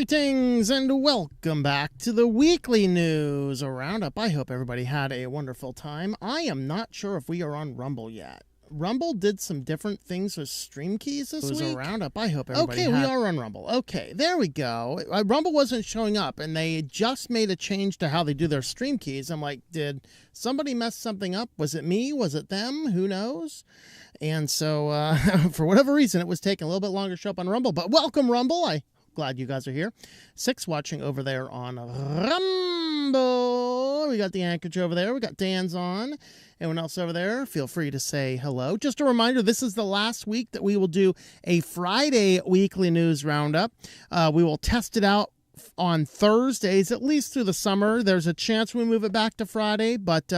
Greetings and welcome back to the Weekly News Roundup. I hope everybody had a wonderful time. I am not sure if we are on Rumble yet. Rumble did some different things with stream keys this week. Roundup. I hope everybody we are on Rumble. Okay, there we go. Rumble wasn't showing up, and they just made a change to how they do their stream keys. I'm like, did somebody mess something up? Was it me? Was it them? Who knows? And so, for whatever reason, it was taking a little bit longer to show up on Rumble. But welcome, Rumble. Glad you guys are here. 6 watching over there on Rumble. We got the Anchorage over there. We got Dan's on. Anyone else over there? Feel free to say hello. Just a reminder, this is the last week that we will do a Friday Weekly News Roundup. We will test it out on Thursdays, at least through the summer. There's a chance we move it back to Friday, but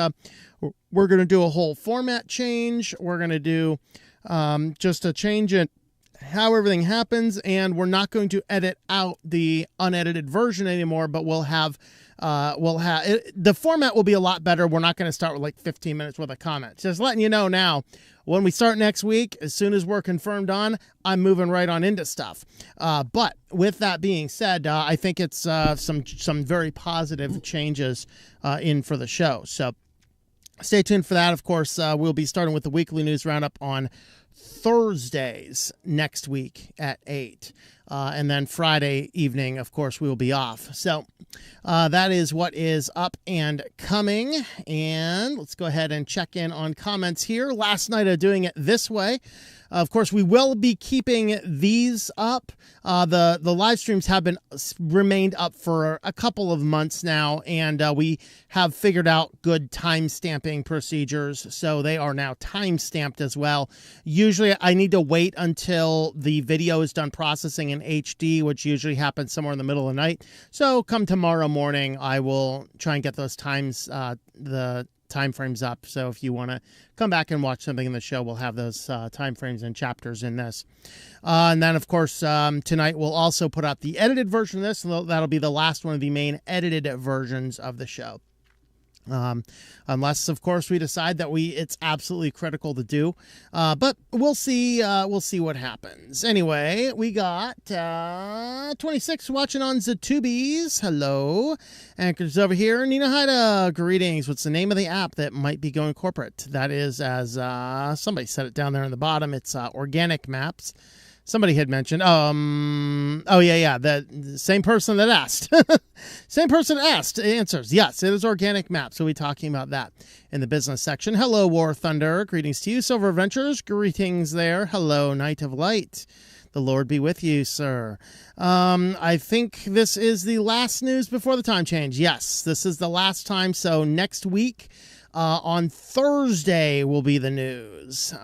we're going to do a whole format change. We're going to do just a change in how everything happens, and we're not going to edit out the unedited version anymore, but we'll have the format will be a lot better. We're not going to start with like 15 minutes worth of comments. Just letting you know now, when we start next week, as soon as we're confirmed on, I'm moving right on into stuff. But with that being said, I think it's some very positive changes in for the show. So stay tuned for that. Of course, we'll be starting with the Weekly News Roundup on Thursdays next week at 8. And then Friday evening, of course, we will be off. So that is what is up and coming. And let's go ahead and check in on comments here. Last night of doing it this way. Of course, we will be keeping these up. The live streams have remained up for a couple of months now, and we have figured out good time stamping procedures, so they are now time stamped as well. Usually, I need to wait until the video is done processing in HD, which usually happens somewhere in the middle of the night. So, come tomorrow morning, I will try and get those times the time frames up. So if you want to come back and watch something in the show, we'll have those time frames and chapters in this. And then, of course, tonight we'll also put out the edited version of this, and that'll be the last one of the main edited versions of the show. Unless, of course, we decide that it's absolutely critical to do. But we'll see what happens. Anyway, we got 26 watching on Zatubies. Hello. Anchor's over here. Nina Haida, greetings. What's the name of the app that might be going corporate? That is, as somebody said it down there in the bottom, it's Organic Maps. Somebody had mentioned, oh yeah, the same person that asked. Same person asked, answers. Yes, it is Organic Maps. So we'll be talking about that in the business section. Hello, War Thunder. Greetings to you. Silver Adventures. Greetings there. Hello, Knight of Light. The Lord be with you, sir. I think this is the last news before the time change. Yes, this is the last time. So next week, on Thursday will be the news.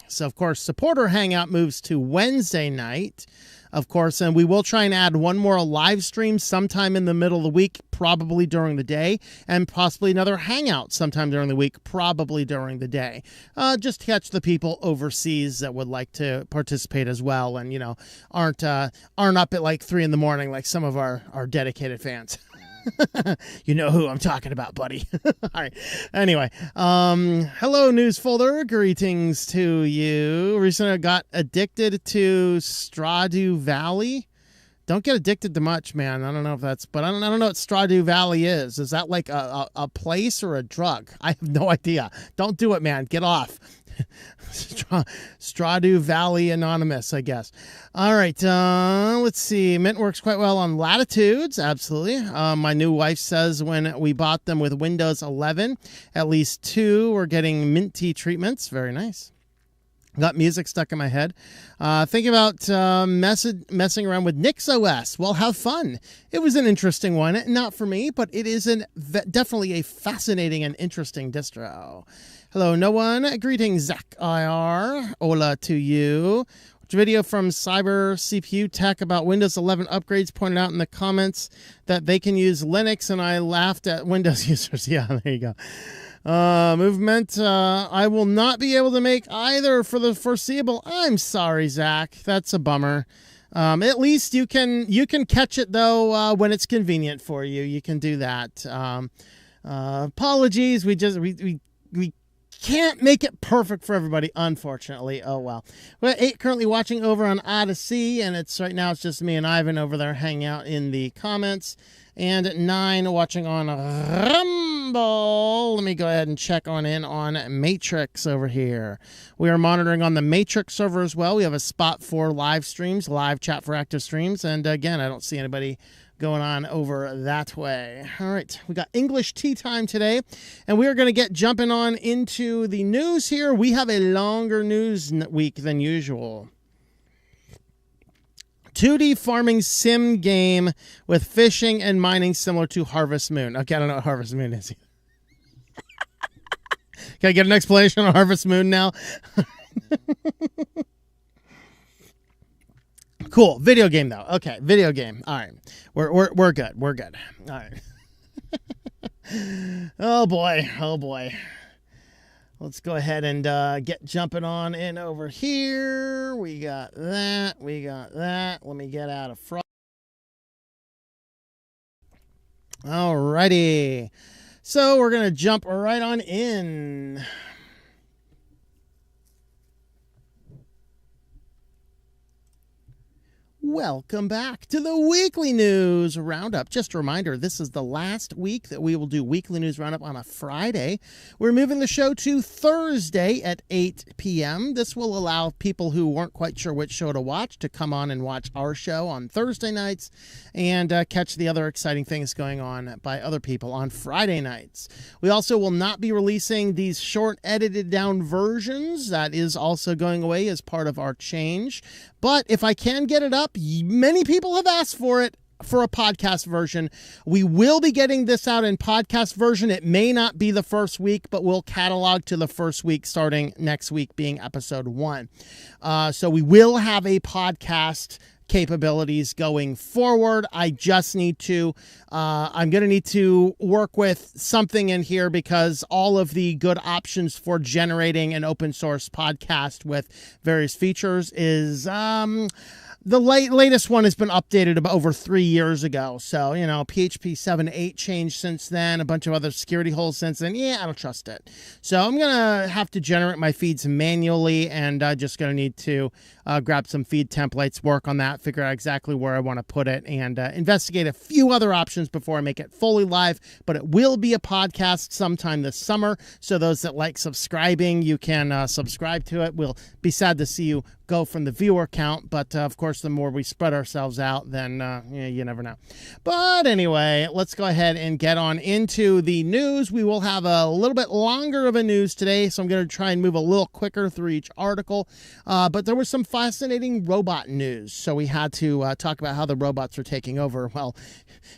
So, of course, Supporter Hangout moves to Wednesday night, of course, and we will try and add one more live stream sometime in the middle of the week, probably during the day, and possibly another Hangout sometime during the week, probably during the day. Just to catch the people overseas that would like to participate as well and, aren't up at like 3 in the morning like some of our dedicated fans. You know who I'm talking about, buddy. All right. Anyway, hello, News Folder. Greetings to you. Recently, I got addicted to Stardew Valley. Don't get addicted to much, man. I don't know if that's, but I don't know what Stardew Valley is. Is that like a place or a drug? I have no idea. Don't do it, man. Get off. Stardew Valley Anonymous, I guess. All right, let's see. Mint works quite well on Latitudes, absolutely. My new wife says when we bought them with Windows 11, at least 2 were getting minty treatments. Very nice. Got music stuck in my head. Thinking about messing around with NixOS. Well, have fun. It was an interesting one. Not for me, but it is definitely a fascinating and interesting distro. Hello, no one. Greetings, Zach IR. Hola to you. Watch a video from Cyber CPU Tech about Windows 11 upgrades, pointed out in the comments that they can use Linux, and I laughed at Windows users. Yeah, there you go. Movement, I will not be able to make either for the foreseeable. I'm sorry, Zach. That's a bummer. At least you can catch it though when it's convenient for you. You can do that. Apologies. We can't make it perfect for everybody, unfortunately. Oh, well. We're at 8 currently watching over on Odyssey, and right now it's just me and Ivan over there hanging out in the comments. And at 9 watching on Rumble. Let me go ahead and check on in on Matrix over here. We are monitoring on the Matrix server as well. We have a spot for live streams, live chat for active streams. And again, I don't see anybody going on over that way. All right, we got English tea time today, and we are going to get jumping on into the news here. We have a longer news week than usual. 2D farming sim game with fishing and mining similar to Harvest Moon. Okay, I don't know what Harvest Moon is either. Can I get an explanation on Harvest Moon now? Cool. Video game, though. Okay, video game. All right. We're good. We're good. All right. Oh, boy. Oh, boy. Let's go ahead and get jumping on in over here. We got that. We got that. Let me get out of front. All righty. So we're going to jump right on in. Welcome back to the Weekly News Roundup. Just a reminder, this is the last week that we will do Weekly News Roundup on a Friday. We're moving the show to Thursday at 8 p.m. This will allow people who weren't quite sure which show to watch to come on and watch our show on Thursday nights and catch the other exciting things going on by other people on Friday nights. We also will not be releasing these short edited down versions. That is also going away as part of our change. But if I can get it up, many people have asked for it for a podcast version. We will be getting this out in podcast version. It may not be the first week, but we'll catalog to the first week starting next week being episode 1. So we will have a podcast capabilities going forward. I just need to, I'm going to need to work with something in here because all of the good options for generating an open source podcast with various features is, the latest one has been updated about over 3 years ago. So, you know, PHP 7.8 changed since then, a bunch of other security holes since then. Yeah, I don't trust it. So I'm going to have to generate my feeds manually, and just going to need to grab some feed templates, work on that, figure out exactly where I want to put it, and investigate a few other options before I make it fully live. But it will be a podcast sometime this summer. So those that like subscribing, you can subscribe to it. We'll be sad to see you go from the viewer count, but of course the more we spread ourselves out, then you never know. But anyway, let's go ahead and get on into the news. We will have a little bit longer of a news today, so I'm going to try and move a little quicker through each article, but there was some fascinating robot news, so we had to talk about how the robots are taking over.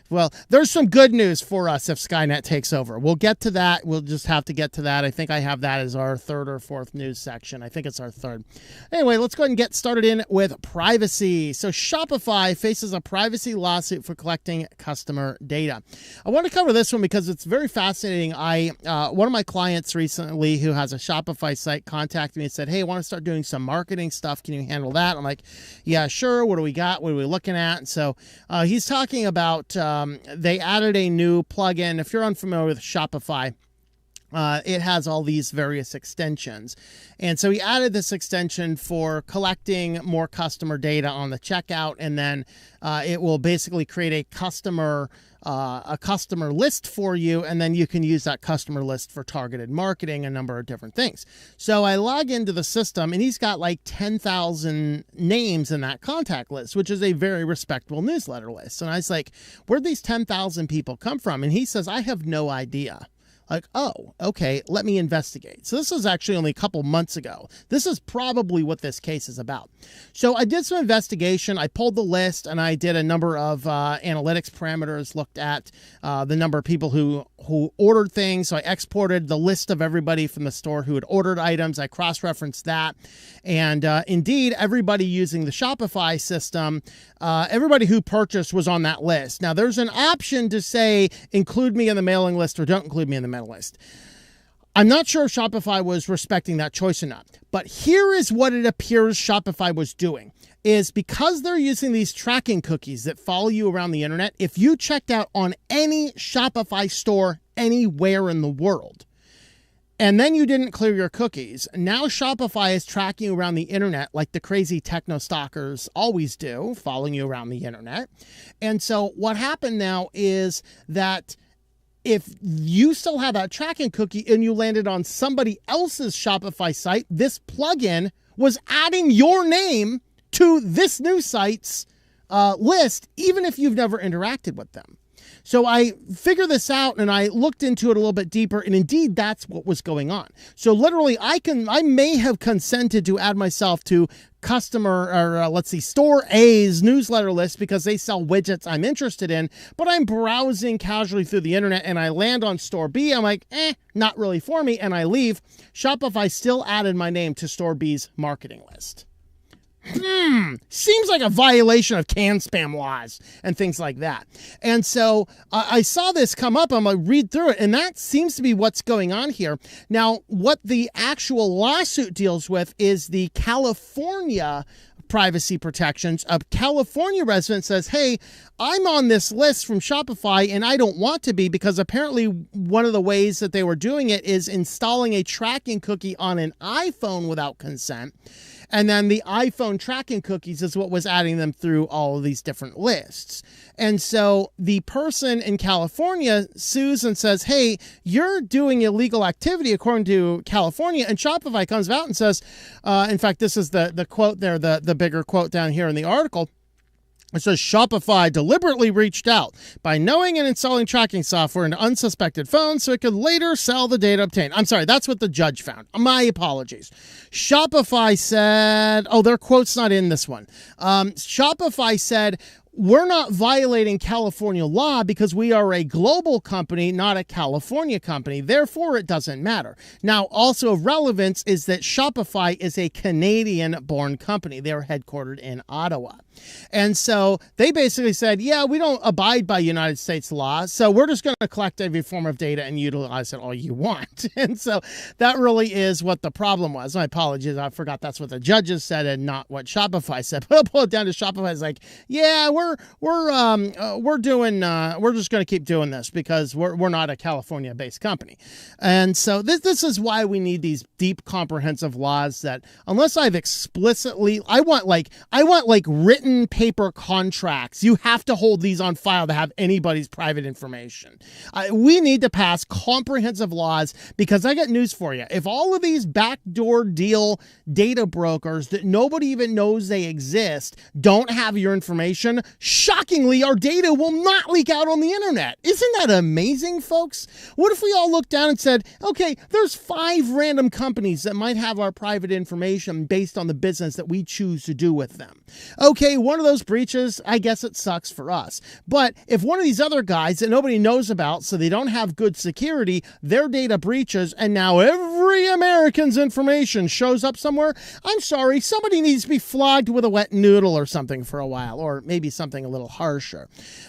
Well, there's some good news for us if Skynet takes over. We'll get to that. We'll just have to get to that. I think I have that as our third or fourth news section. I think it's our third. Anyway, let's go ahead and get started in with privacy. So Shopify faces a privacy lawsuit for collecting customer data. I want to cover this one because it's very fascinating. One of my clients recently who has a Shopify site contacted me and said, hey, I want to start doing some marketing stuff. Can you handle that? I'm like, yeah, sure. What do we got? What are we looking at? And so he's talking about they added a new plugin. If you're unfamiliar with Shopify, it has all these various extensions. And so he added this extension for collecting more customer data on the checkout, and then it will basically create a customer list for you, and then you can use that customer list for targeted marketing, a number of different things. So I log into the system, and he's got like 10,000 names in that contact list, which is a very respectable newsletter list. And I was like, where'd these 10,000 people come from? And he says, I have no idea. Like, oh, okay, let me investigate. So this was actually only a couple months ago. This is probably what this case is about. So I did some investigation. I pulled the list, and I did a number of analytics parameters, looked at the number of people who ordered things. So I exported the list of everybody from the store who had ordered items. I cross-referenced that. And indeed, everybody using the Shopify system, everybody who purchased was on that list. Now, there's an option to say, include me in the mailing list or don't include me in the mailing list. I'm not sure if Shopify was respecting that choice or not, but here is what it appears Shopify was doing. Is because they're using these tracking cookies that follow you around the internet, if you checked out on any Shopify store anywhere in the world, and then you didn't clear your cookies. Now Shopify is tracking you around the internet like the crazy techno stalkers always do, following you around the internet. And so what happened now is that if you still have that tracking cookie and you landed on somebody else's Shopify site, this plugin was adding your name to this new site's list, even if you've never interacted with them. So I figured this out and I looked into it a little bit deeper, and indeed that's what was going on. So literally I may have consented to add myself to Store A's newsletter list because they sell widgets I'm interested in, but I'm browsing casually through the internet and I land on Store B. I'm like, not really for me, and I leave. Shopify still added my name to Store B's marketing list. Seems like a violation of CAN spam laws and things like that. And so I saw this come up. I'm going to read through it, and that seems to be what's going on here. Now, what the actual lawsuit deals with is the California privacy protections. A California resident says, hey, I'm on this list from Shopify and I don't want to be, because apparently one of the ways that they were doing it is installing a tracking cookie on an iPhone without consent. And then the iPhone tracking cookies is what was adding them through all of these different lists. And so the person in California sues and says, hey, you're doing illegal activity according to California. And Shopify comes out and says, in fact, this is the quote there, the bigger quote down here in the article. It says Shopify deliberately reached out by knowing and installing tracking software into unsuspected phones so it could later sell the data obtained. I'm sorry, that's what the judge found. My apologies. Shopify said, their quote's not in this one. Shopify said, we're not violating California law because we are a global company, not a California company. Therefore, it doesn't matter. Now, also of relevance is that Shopify is a Canadian-born company. They're headquartered in Ottawa. And so they basically said, yeah, we don't abide by United States law, so we're just going to collect every form of data and utilize it all you want. And so that really is what the problem was. My apologies, I forgot that's what the judges said and not what Shopify said. But I'll pull it down to Shopify. It's like, yeah, we're just going to keep doing this because we're not a California-based company. And so this is why we need these deep, comprehensive laws that, unless I've explicitly, I want written paper contracts. You have to hold these on file to have anybody's private information. We need to pass comprehensive laws, because I got news for you. If all of these backdoor deal data brokers that nobody even knows they exist don't have your information, shockingly, our data will not leak out on the internet. Isn't that amazing, folks? What if we all looked down and said, okay, there's 5 random companies that might have our private information based on the business that we choose to do with them. Okay, one of those breaches, I guess it sucks for us. But if one of these other guys that nobody knows about, so they don't have good security, their data breaches, and now every American's information shows up somewhere, I'm sorry, somebody needs to be flogged with a wet noodle or something for a while, or maybe something a little harsher.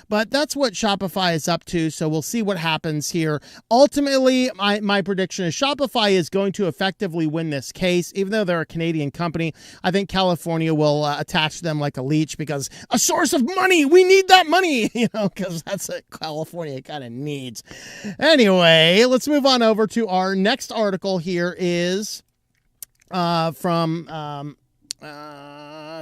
But that's what Shopify is up to, so we'll see what happens here. Ultimately, my prediction is Shopify is going to effectively win this case. Even though they're a Canadian company, I think California will attach them like a leech, because a source of money, we need that money, because that's what California kind of needs. Anyway, let's move on over to our next article. Here is from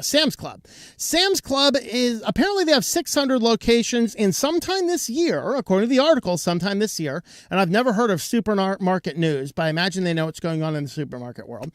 SamsClub. SamsClub is, apparently they have 600 locations, in sometime this year, according to the article, sometime this year, and I've never heard of supermarket news, but I imagine they know what's going on in the supermarket world.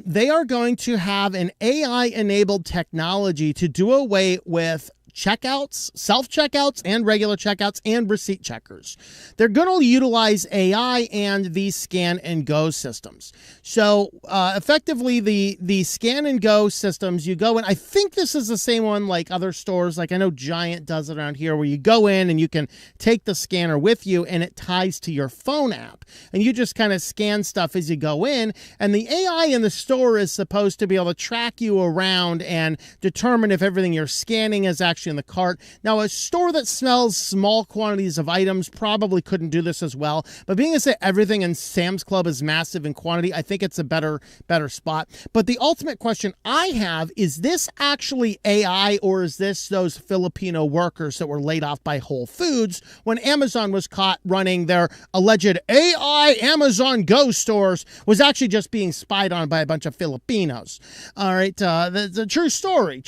They are going to have an AI-enabled technology to do away with checkouts, self-checkouts, and regular checkouts, and receipt checkers. They're going to utilize AI and these scan and go systems. So effectively, the scan and go systems, you go in, I think this is the same one like other stores, like I know Giant does it around here, where you go in and you can take the scanner with you and it ties to your phone app. And you just kind of scan stuff as you go in, and the AI in the store is supposed to be able to track you around and determine if everything you're scanning is actually actually in the cart. Now, a store that smells small quantities of items probably couldn't do this as well. But being that everything in Sam's Club is massive in quantity, I think it's a better spot. But the ultimate question I have is this actually AI, or is this those Filipino workers that were laid off by Whole Foods when Amazon was caught running their alleged AI Amazon Go stores, was actually just being spied on by a bunch of Filipinos. All right, the true story.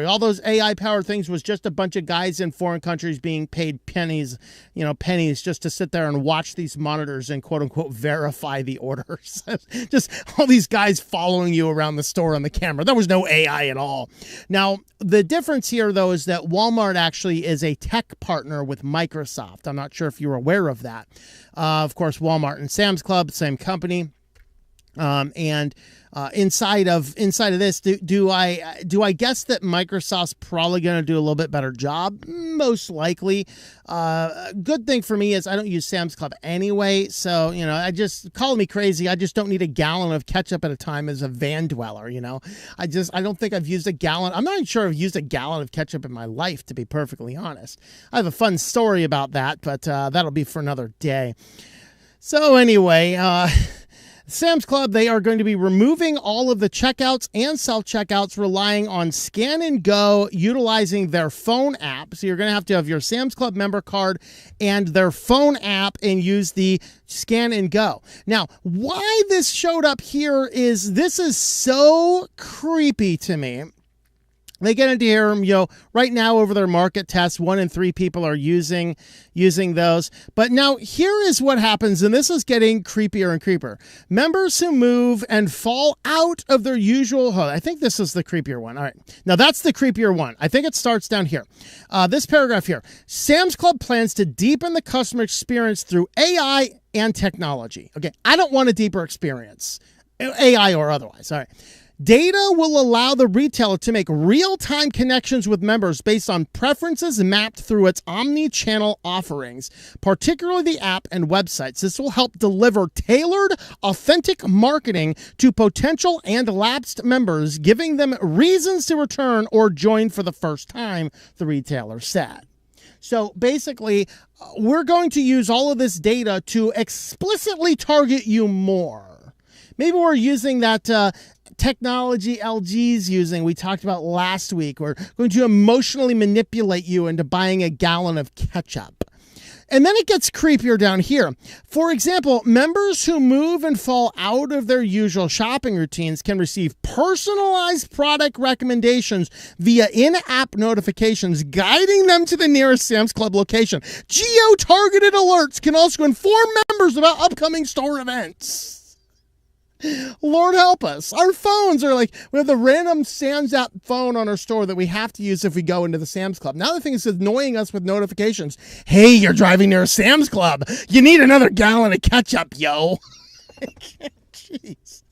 All those AI powered things was just a bunch of guys in foreign countries being paid pennies just to sit there and watch these monitors and quote unquote verify the orders. Just all these guys following you around the store on the camera. There was no AI at all. Now, the difference here, though, is that Walmart actually is a tech partner with Microsoft. I'm not sure if you're aware of that. Of course, Walmart and Sam's Club, same company. Inside of this, do I guess that Microsoft's probably going to do a little bit better job? Most likely. Good thing for me is I don't use Sam's Club anyway, so I just call me crazy. I just don't need a gallon of ketchup at a time as a van dweller. I don't think I've used a gallon. I'm not even sure I've used a gallon of ketchup in my life, to be perfectly honest. I have a fun story about that, but that'll be for another day. So anyway, Sam's Club, they are going to be removing all of the checkouts and self-checkouts relying on Scan and Go, utilizing their phone app. So you're going to have your Sam's Club member card and their phone app and use the Scan and Go. Now, why this showed up here is this is so creepy to me. They get into here, right now over their market tests, 1 in 3 people are using those. But now here is what happens, and this is getting creepier and creepier. Members who move and fall out of their usual, I think this is the creepier one. All right. Now that's the creepier one. I think it starts down here. This paragraph here. Sam's Club plans to deepen the customer experience through AI and technology. Okay. I don't want a deeper experience, AI or otherwise. All right. Data will allow the retailer to make real-time connections with members based on preferences mapped through its omni-channel offerings, particularly the app and websites. This will help deliver tailored, authentic marketing to potential and lapsed members, giving them reasons to return or join for the first time, the retailer said. So basically, we're going to use all of this data to explicitly target you more. Maybe we're using that technology LG's using, we talked about last week. We're going to emotionally manipulate you into buying a gallon of ketchup. And then it gets creepier down here. For example, members who move and fall out of their usual shopping routines can receive personalized product recommendations via in-app notifications, guiding them to the nearest Sam's Club location. Geo-targeted alerts can also inform members about upcoming store events. Lord help us. Our phones are like, we have the random Sam's app phone on our store that we have to use if we go into the Sam's Club. Now the thing is annoying us with notifications. Hey, you're driving near a Sam's Club. You need another gallon of ketchup, yo. Jeez.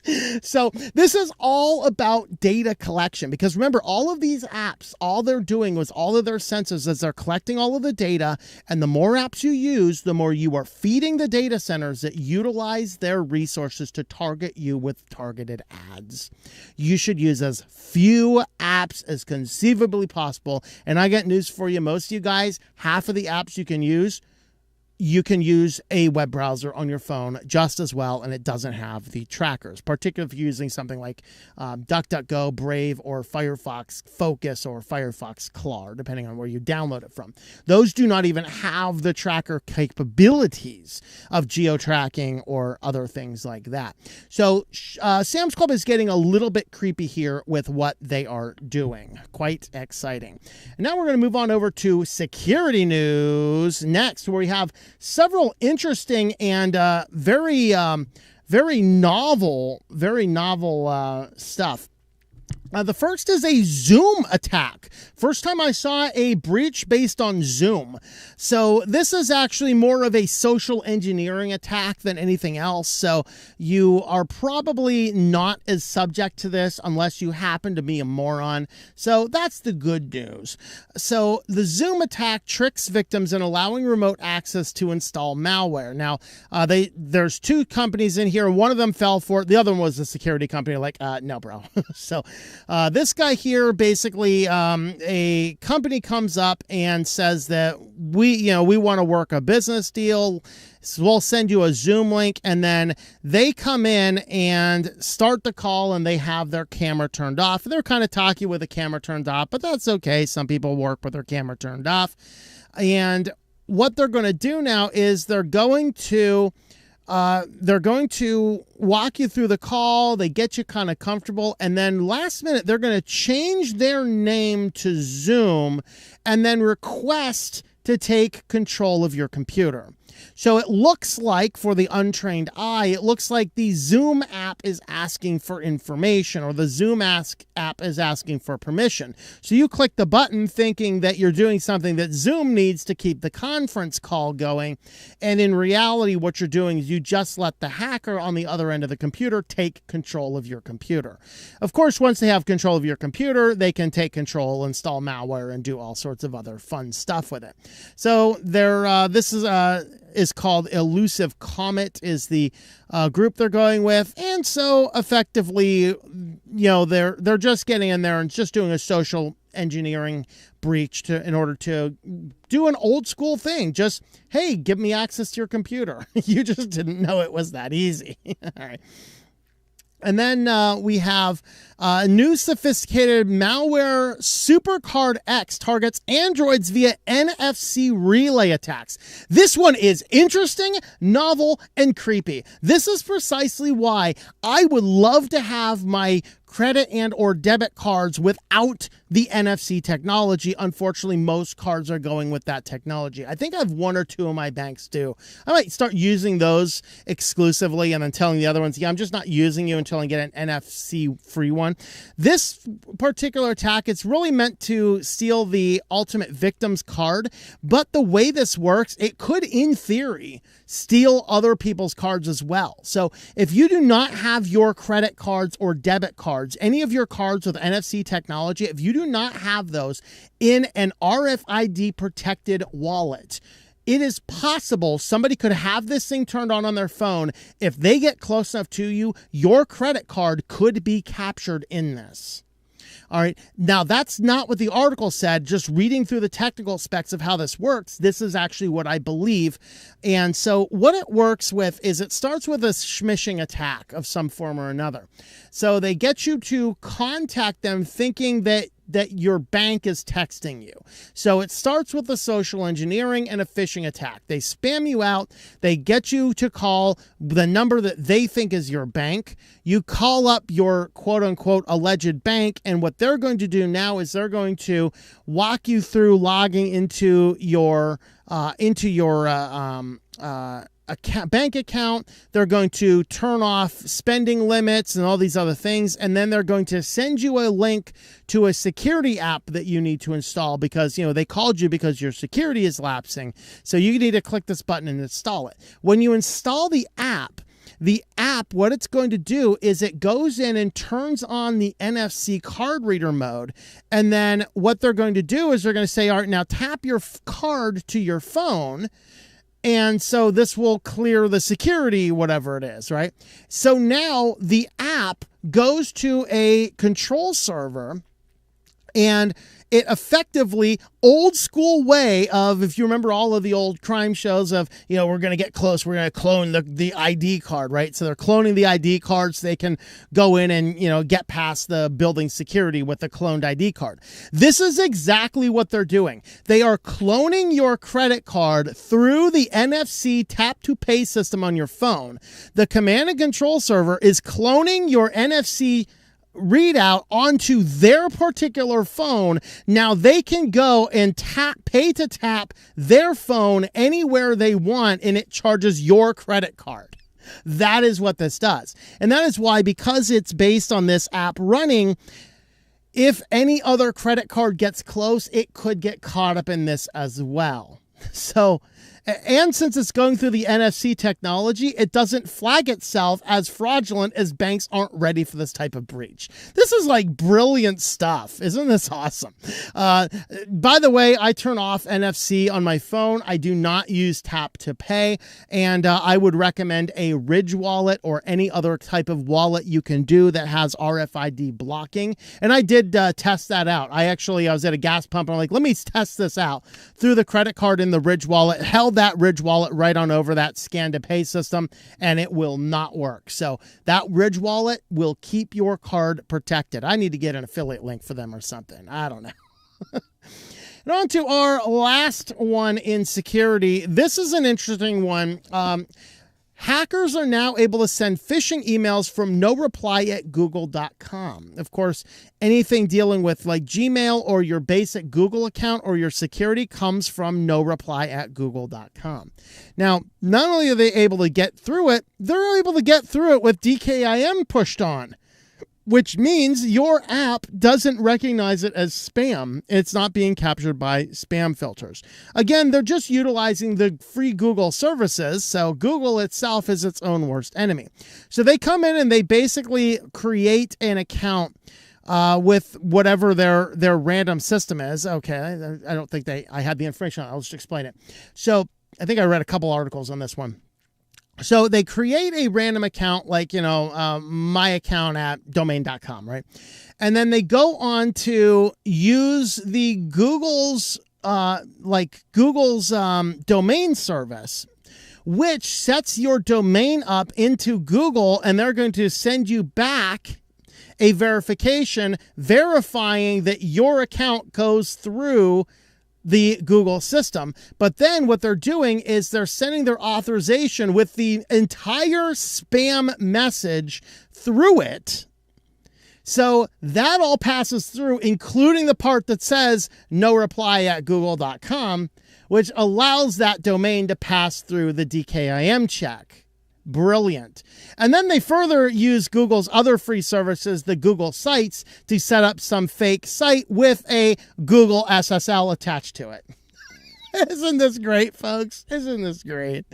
So this is all about data collection, because remember, all of these apps, all they're doing with all of their sensors is they're collecting all of the data, and the more apps you use, the more you are feeding the data centers that utilize their resources to target you with targeted ads. You should use as few apps as conceivably possible, and I got news for you. Most of you guys, half of the apps you can use a web browser on your phone just as well, and it doesn't have the trackers, particularly if you're using something like DuckDuckGo, Brave, or Firefox Focus or Firefox Claw, depending on where you download it from. Those do not even have the tracker capabilities of geo-tracking or other things like that. So Sam's Club is getting a little bit creepy here with what they are doing. Quite exciting. And now we're going to move on over to security news next, where we have several interesting and very novel stuff. The first is a Zoom attack. First time I saw a breach based on Zoom. So this is actually more of a social engineering attack than anything else. So you are probably not as subject to this unless you happen to be a moron. So that's the good news. So the Zoom attack tricks victims in allowing remote access to install malware. Now, there's 2 companies in here. One of them fell for it. The other one was a security company. Like, no, bro. So This guy here, basically, a company comes up and says that we want to work a business deal. So we'll send you a Zoom link, and then they come in and start the call, and they have their camera turned off. They're kind of talky with the camera turned off, but that's okay. Some people work with their camera turned off. And what they're going to do now is they're going to walk you through the call. They get you kind of comfortable, and then last minute they're going to change their name to Zoom and then request to take control of your computer. So it looks like, for the untrained eye, it looks like the Zoom app is asking for information, or the Zoom app is asking for permission. So you click the button thinking that you're doing something that Zoom needs to keep the conference call going. And in reality, what you're doing is you just let the hacker on the other end of the computer take control of your computer. Of course, once they have control of your computer, they can take control, install malware, and do all sorts of other fun stuff with it. So this is called Elusive Comet, is the group they're going with. And so effectively, they're just getting in there and just doing a social engineering breach in order to do an old school thing. Just, hey, give me access to your computer. You just didn't know it was that easy. All right. And then we have new sophisticated malware. Supercard X targets Androids via NFC relay attacks. This one is interesting, novel, and creepy. This is precisely why I would love to have my credit and or debit cards without the NFC technology. Unfortunately, most cards are going with that technology. I think I have one or two of my banks do. I might start using those exclusively and then telling the other ones, yeah, I'm just not using you until I get an NFC free one. This particular attack, it's really meant to steal the ultimate victim's card, but the way this works, it could, in theory, steal other people's cards as well. So if you do not have your credit cards or debit cards, any of your cards with NFC technology, if you do not have those in an RFID protected wallet, it is possible somebody could have this thing turned on their phone. If they get close enough to you, your credit card could be captured in this. All right. Now, that's not what the article said. Just reading through the technical specs of how this works, this is actually what I believe. And so what it works with is it starts with a smishing attack of some form or another. So they get you to contact them thinking that your bank is texting you. So it starts with a social engineering and a phishing attack. They spam you out. They get you to call the number that they think is your bank. You call up your quote unquote alleged bank. And what they're going to do now is they're going to walk you through logging into your bank account. They're going to turn off spending limits and all these other things, and then they're going to send you a link to a security app that you need to install because, they called you because your security is lapsing. So you need to click this button and install it. When you install the app, what it's going to do is it goes in and turns on the NFC card reader mode. And then what they're going to do is they're going to say, all right, now tap your card to your phone. And so this will clear the security, whatever it is, right? So now the app goes to a control server, and it effectively, old school way of, if you remember all of the old crime shows of, we're going to get close, we're going to clone the ID card, right? So they're cloning the ID card so they can go in and, get past the building security with the cloned ID card. This is exactly what they're doing. They are cloning your credit card through the NFC tap to pay system on your phone. The command and control server is cloning your NFC readout onto their particular phone. Now they can go and pay to tap their phone anywhere they want, and it charges your credit card. That is what this does. And that is why, because it's based on this app running, if any other credit card gets close, it could get caught up in this as well. So And since it's going through the NFC technology, it doesn't flag itself as fraudulent as banks aren't ready for this type of breach. This is like brilliant stuff. Isn't this awesome? By the way, I turn off NFC on my phone. I do not use tap to pay, and I would recommend a Ridge wallet or any other type of wallet you can do that has RFID blocking. And I did test that out. I was at a gas pump and I'm like, let me test this out. Threw the credit card in the Ridge wallet, held that Ridge wallet right on over that scan to pay system, and it will not work. So that Ridge wallet will keep your card protected. I need to get an affiliate link for them or something. I don't know. And on to our last one in security. This is an interesting one. Hackers are now able to send phishing emails from noreply@google.com. Of course, anything dealing with like Gmail or your basic Google account or your security comes from noreply@google.com. Now, not only are they able to get through it, they're able to get through it with DKIM pushed on, which means your app doesn't recognize it as spam. It's not being captured by spam filters. Again, they're just utilizing the free Google services, so Google itself is its own worst enemy. So they come in and they basically create an account with whatever their random system is. Okay, I don't think I had the information on it. I'll just explain it. So I think I read a couple articles on this one. So they create a random account like, my account at domain.com, right? And then they go on to use the Google's domain service, which sets your domain up into Google, and they're going to send you back a verification verifying that your account goes through the Google system. But then what they're doing is they're sending their authorization with the entire spam message through it. So that all passes through, including the part that says noreply@google.com, which allows that domain to pass through the DKIM check. Brilliant. And then they further use Google's other free services, the Google Sites, to set up some fake site with a Google SSL attached to it. Isn't this great, folks? Isn't this great?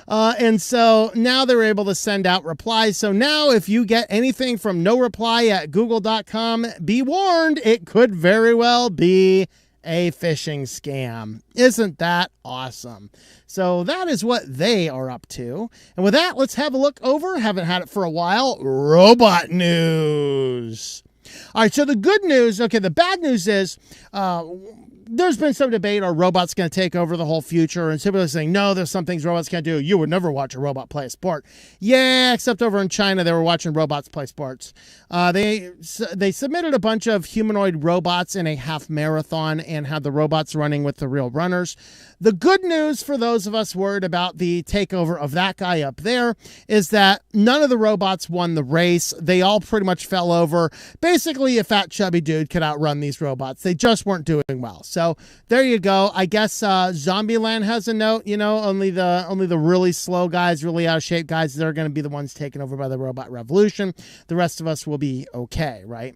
And so now they're able to send out replies. So now if you get anything from noreply@google.com, be warned, it could very well be a phishing scam. Isn't that awesome? So that is what they are up to. And with that, let's have a look over. Haven't had it for a while. Robot news. All right, so the good news, okay, the bad news is there's been some debate, are robots going to take over the whole future? And people are saying, no, there's some things robots can't do. You would never watch a robot play a sport. Yeah, except over in China, they were watching robots play sports. They submitted a bunch of humanoid robots in a half marathon and had the robots running with the real runners. The good news for those of us worried about the takeover of that guy up there is that none of the robots won the race. They all pretty much fell over. Basically, a fat, chubby dude could outrun these robots. They just weren't doing well. So there you go. I guess Zombieland has a note. Only the really slow guys, really out of shape guys, they're going to be the ones taken over by the robot revolution. The rest of us will be okay, right?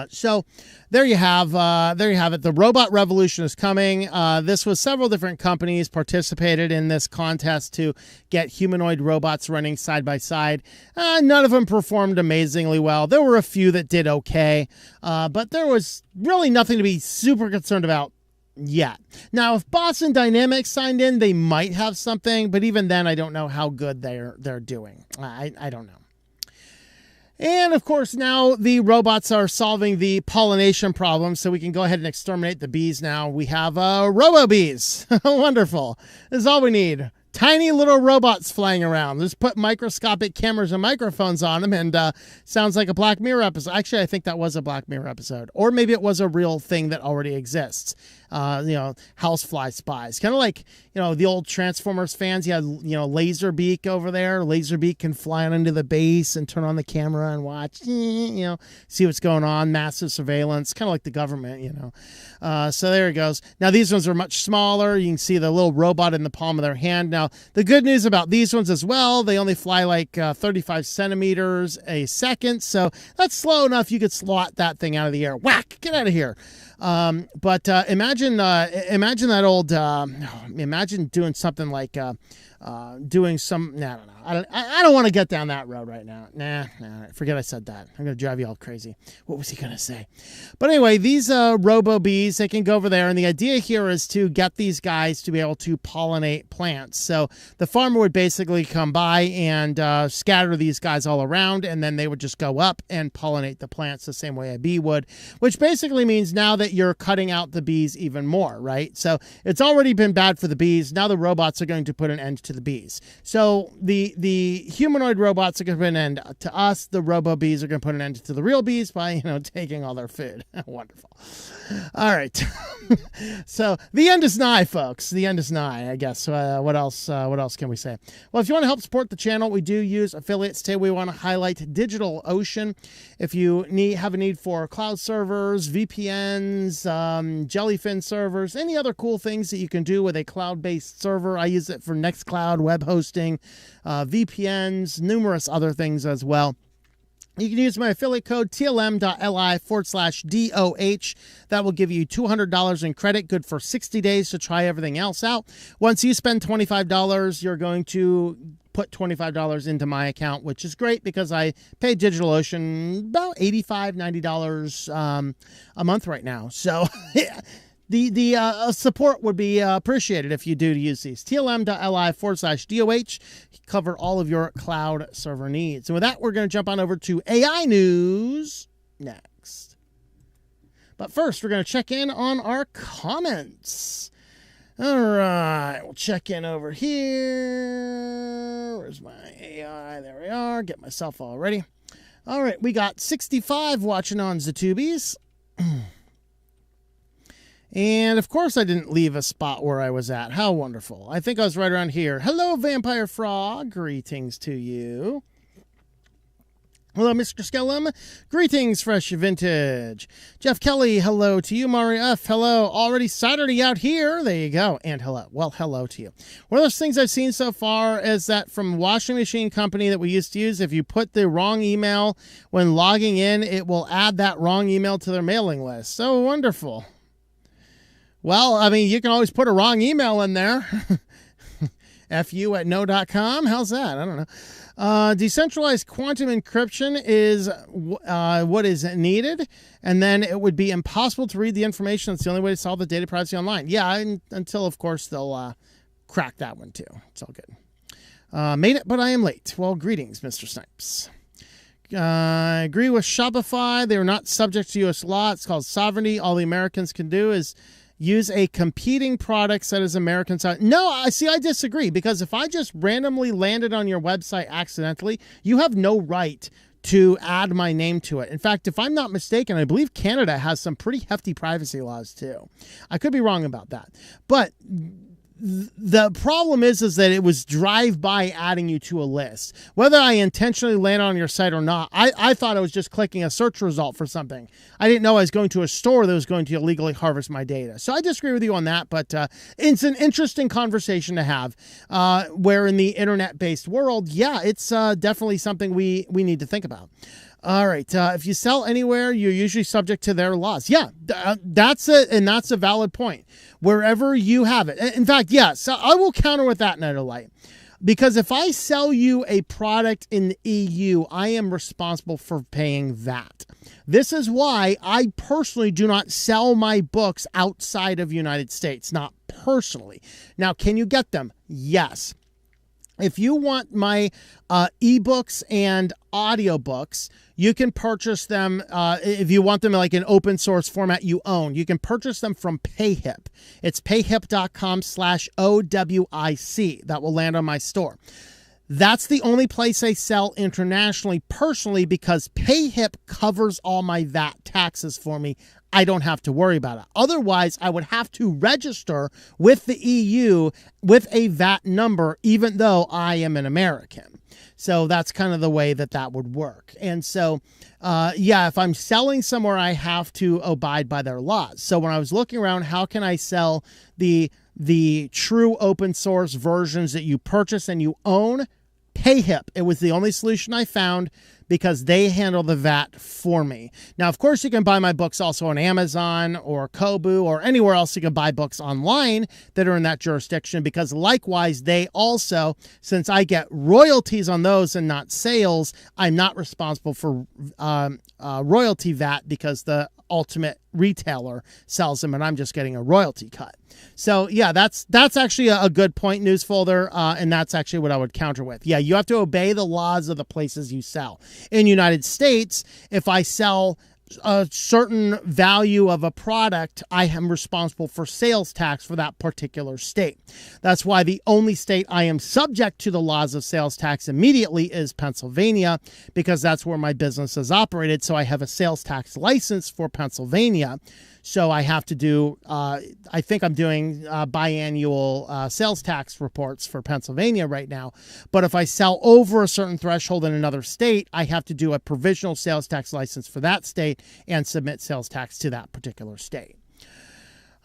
So there you have it. The robot revolution is coming. This was several different companies participated in this contest to get humanoid robots running side by side. None of them performed amazingly well. There were a few that did okay, but there was really nothing to be super concerned about yet. Now, if Boston Dynamics signed in, they might have something, but even then, I don't know how good they're doing. I don't know. And of course, now the robots are solving the pollination problem, so we can go ahead and exterminate the bees now. We have Robobees. Wonderful. This is all we need. Tiny little robots flying around. Just put microscopic cameras and microphones on them, and sounds like a Black Mirror episode. Actually, I think that was a Black Mirror episode. Or maybe it was a real thing that already exists. Housefly spies. Kind of like, the old Transformers fans. You had, Laserbeak over there. Laserbeak can fly on into the base and turn on the camera and watch, see what's going on. Massive surveillance. Kind of like the government, So there it goes. Now, these ones are much smaller. You can see the little robot in the palm of their hand. Now, Now, the good news about these ones as well, they only fly like 35 centimeters a second, so that's slow enough you could slot that thing out of the air. Whack! Get out of here. But imagine that old, imagine doing something like doing some, I don't know. I don't want to get down that road right now. Nah, forget I said that. I'm going to drive you all crazy. What was he going to say? But anyway, these Robobees, they can go over there, and the idea here is to get these guys to be able to pollinate plants. So the farmer would basically come by and scatter these guys all around, and then they would just go up and pollinate the plants the same way a bee would, which basically means now that you're cutting out the bees even more, right? So it's already been bad for the bees. Now the robots are going to put an end to the bees. So the humanoid robots are going to put an end to us. The Robobees are going to put an end to the real bees by, taking all their food. Wonderful. All right. So the end is nigh, folks. The end is nigh, I guess. What else can we say? Well, if you want to help support the channel, we do use affiliates. Today we want to highlight DigitalOcean. If you have a need for cloud servers, VPNs, Jellyfin servers, any other cool things that you can do with a cloud-based server. I use it for Nextcloud, web hosting, VPNs, numerous other things as well. You can use my affiliate code tlm.li/DOH. That will give you $200 in credit, good for 60 days to try everything else out. Once you spend $25, you're going to put $25 into my account, which is great because I pay DigitalOcean about $85, $90 a month right now. So the support would be appreciated if you do use these. tlm.li/DOH. Cover all of your cloud server needs. And with that, we're going to jump on over to AI news next. But first, we're going to check in on our comments. All right, we'll check in over here. Where's my AI? There we are. Get myself all ready. All right, we got 65 watching on Zatubies. And, of course, I didn't leave a spot where I was at. How wonderful. I think I was right around here. Hello, Vampire Frog. Greetings to you. Hello, Mr. Skellum. Greetings, Fresh Vintage. Jeff Kelly, hello to you. Mari F, hello. Already Saturday out here. There you go. And hello. Well, hello to you. One of those things I've seen so far is that from washing machine company that we used to use, if you put the wrong email when logging in, it will add that wrong email to their mailing list. So wonderful. Well, I mean, you can always put a wrong email in there. fu@no.com. How's that? I don't know. Decentralized quantum encryption is what is needed, and then it would be impossible to read the information. It's the only way to solve the data privacy online. Yeah, until, of course, they'll crack that one, too. It's all good. Made it, but I am late. Well, greetings, Mr. Snipes. I agree with Shopify. They are not subject to U.S. law. It's called sovereignty. All the Americans can do is use a competing product that is American side. No, I disagree, because if I just randomly landed on your website accidentally, you have no right to add my name to it. In fact, if I'm not mistaken, I believe Canada has some pretty hefty privacy laws too. I could be wrong about that. But the problem is that it was drive-by adding you to a list. Whether I intentionally land on your site or not, I thought I was just clicking a search result for something. I didn't know I was going to a store that was going to illegally harvest my data. So I disagree with you on that, but it's an interesting conversation to have. Where in the internet-based world, yeah, it's definitely something we need to think about. All right. If you sell anywhere, you're usually subject to their laws. Yeah, that's it. And that's a valid point. Wherever you have it. In fact, yes, I will counter with that, Night of Light. Because if I sell you a product in the EU, I am responsible for paying VAT. This is why I personally do not sell my books outside of the United States. Not personally. Now, can you get them? Yes. If you want my ebooks and audiobooks, you can purchase them. If you want them in like an open source format you own, you can purchase them from PayHip. It's payhip.com/OWIC. That will land on my store. That's the only place I sell internationally personally, because PayHip covers all my VAT taxes for me. I don't have to worry about it. Otherwise, I would have to register with the EU with a VAT number, even though I am an American. So that's kind of the way that would work. And so, yeah, if I'm selling somewhere, I have to abide by their laws. So when I was looking around, how can I sell the the true open source versions that you purchase and you own, PayHip. It was the only solution I found because they handle the VAT for me. Now, of course, you can buy my books also on Amazon or Kobo or anywhere else you can buy books online that are in that jurisdiction, because likewise, they also, since I get royalties on those and not sales, I'm not responsible for royalty VAT because the ultimate retailer sells them and I'm just getting a royalty cut. So yeah, that's actually a good point, News Folder, and that's actually what I would counter with. Yeah, you have to obey the laws of the places you sell. In the United States, if I sell a certain value of a product, I am responsible for sales tax for that particular state. That's why the only state I am subject to the laws of sales tax immediately is Pennsylvania, because that's where my business is operated. So I have a sales tax license for Pennsylvania. So I have to do, I think I'm doing biannual sales tax reports for Pennsylvania right now. But if I sell over a certain threshold in another state, I have to do a provisional sales tax license for that state and submit sales tax to that particular state.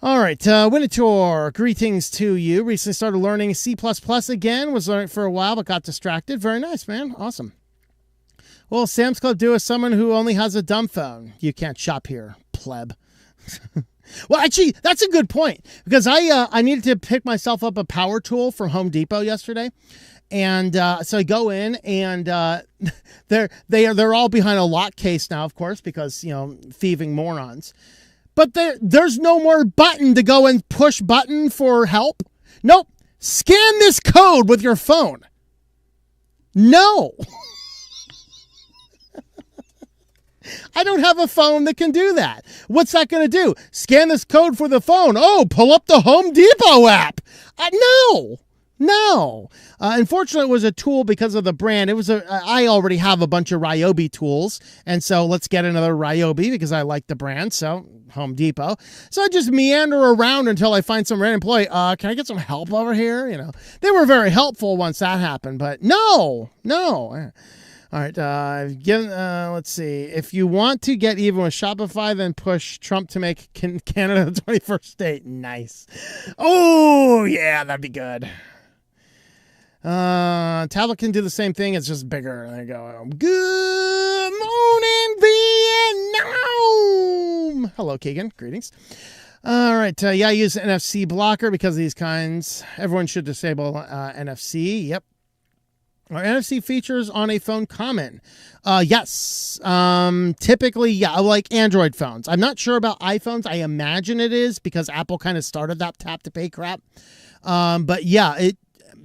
All right, Winnetor, greetings to you. Recently started learning C++ again. Was learning for a while, but got distracted. Very nice, man. Awesome. Well, SamsClub do as someone who only has a dumb phone. You can't shop here, pleb. Well, actually, that's a good point, because I needed to pick myself up a power tool from Home Depot yesterday. And so I go in, and they're all behind a lock case now, of course, because, you know, thieving morons. But there's no more button to go and push button for help. Nope. Scan this code with your phone. No. I don't have a phone that can do that. What's that going to do? Scan this code for the phone. Oh, pull up the Home Depot app. No. Unfortunately, it was a tool because of the brand. I already have a bunch of Ryobi tools, and so let's get another Ryobi because I like the brand. So Home Depot. So I just meander around until I find some random employee. Can I get some help over here? You know, they were very helpful once that happened, but no. All right, let's see. If you want to get even with Shopify, then push Trump to make Canada the 21st state. Nice. Oh, yeah, that'd be good. Tablet can do the same thing. It's just bigger. There you go. Good morning, Vietnam. Hello, Keegan. Greetings. All right. Yeah, I use NFC blocker because of these kinds. Everyone should disable NFC. Yep. Are NFC features on a phone common? Yes. Typically, yeah, like Android phones. I'm not sure about iPhones. I imagine it is because Apple kind of started that tap to pay crap. But yeah,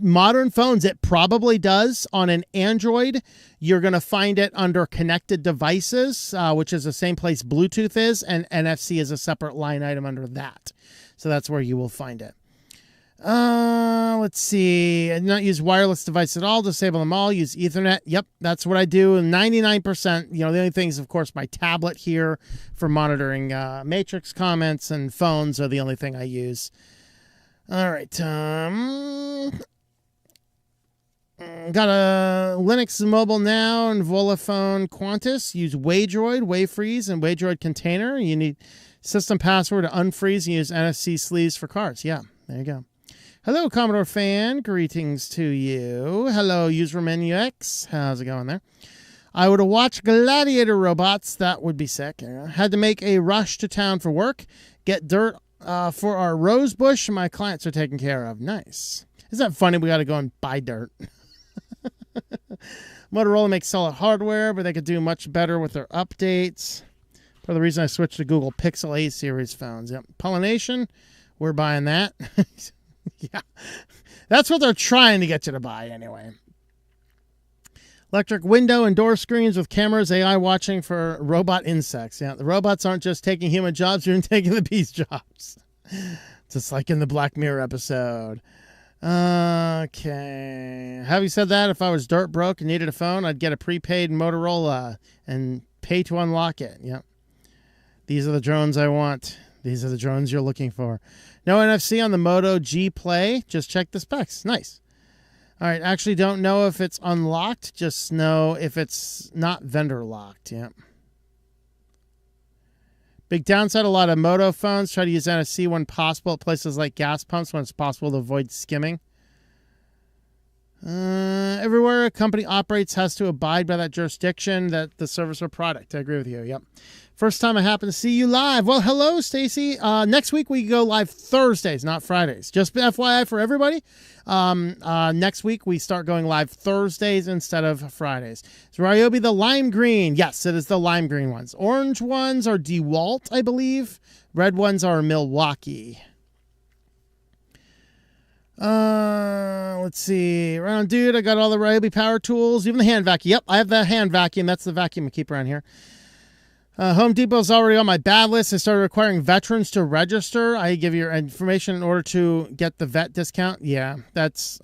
modern phones, it probably does. On an Android, you're going to find it under connected devices, which is the same place Bluetooth is, and NFC is a separate line item under that. So that's where you will find it. Let's see. I do not use wireless device at all. Disable them all. Use Ethernet. Yep, that's what I do. 99%. You know, the only thing is, of course, my tablet here for monitoring Matrix comments, and phones are the only thing I use. All right. Got a Linux mobile now and Volaphone Qantas. Use Waydroid, Wayfreeze, and Waydroid Container. You need system password to unfreeze and use NFC sleeves for cards. Yeah, there you go. Hello, Commodore fan. Greetings to you. Hello, User Menu X. How's it going there? I would have watched Gladiator Robots. That would be sick. Had to make a rush to town for work. Get dirt for our rose bush. My clients are taken care of. Nice. Isn't that funny? We got to go and buy dirt. Motorola makes solid hardware, but they could do much better with their updates. For the reason I switched to Google Pixel 8 series phones. Yep. Pollination. We're buying that. Yeah, that's what they're trying to get you to buy anyway. Electric window and door screens with cameras, AI watching for robot insects. Yeah, the robots aren't just taking human jobs, they're taking the bees' jobs. Just like in the Black Mirror episode. Okay. Having said that, if I was dirt broke and needed a phone, I'd get a prepaid Motorola and pay to unlock it. Yep. These are the drones I want. These are the drones you're looking for. No NFC on the Moto G Play. Just check the specs. Nice. All right. Actually don't know if it's unlocked. Just know if it's not vendor locked. Yeah. Big downside, a lot of Moto phones try to use NFC when possible at places like gas pumps when it's possible to avoid skimming. Everywhere a company operates has to abide by that jurisdiction, that the service or product. I agree with you. Yep. First time I happen to see you live. Well, hello, Stacy. Next week we go live Thursdays, not Fridays. Just FYI for everybody. Next week we start going live Thursdays instead of Fridays. Is Ryobi the lime green? Yes, it is the lime green ones. Orange ones are DeWalt, I believe. Red ones are Milwaukee. Let's see. Round dude, I got all the Ryobi power tools, even the hand vacuum. Yep, I have the hand vacuum. That's the vacuum I keep around here. Home Depot's already on my bad list. I started requiring veterans to register. I give your information in order to get the vet discount. Yeah,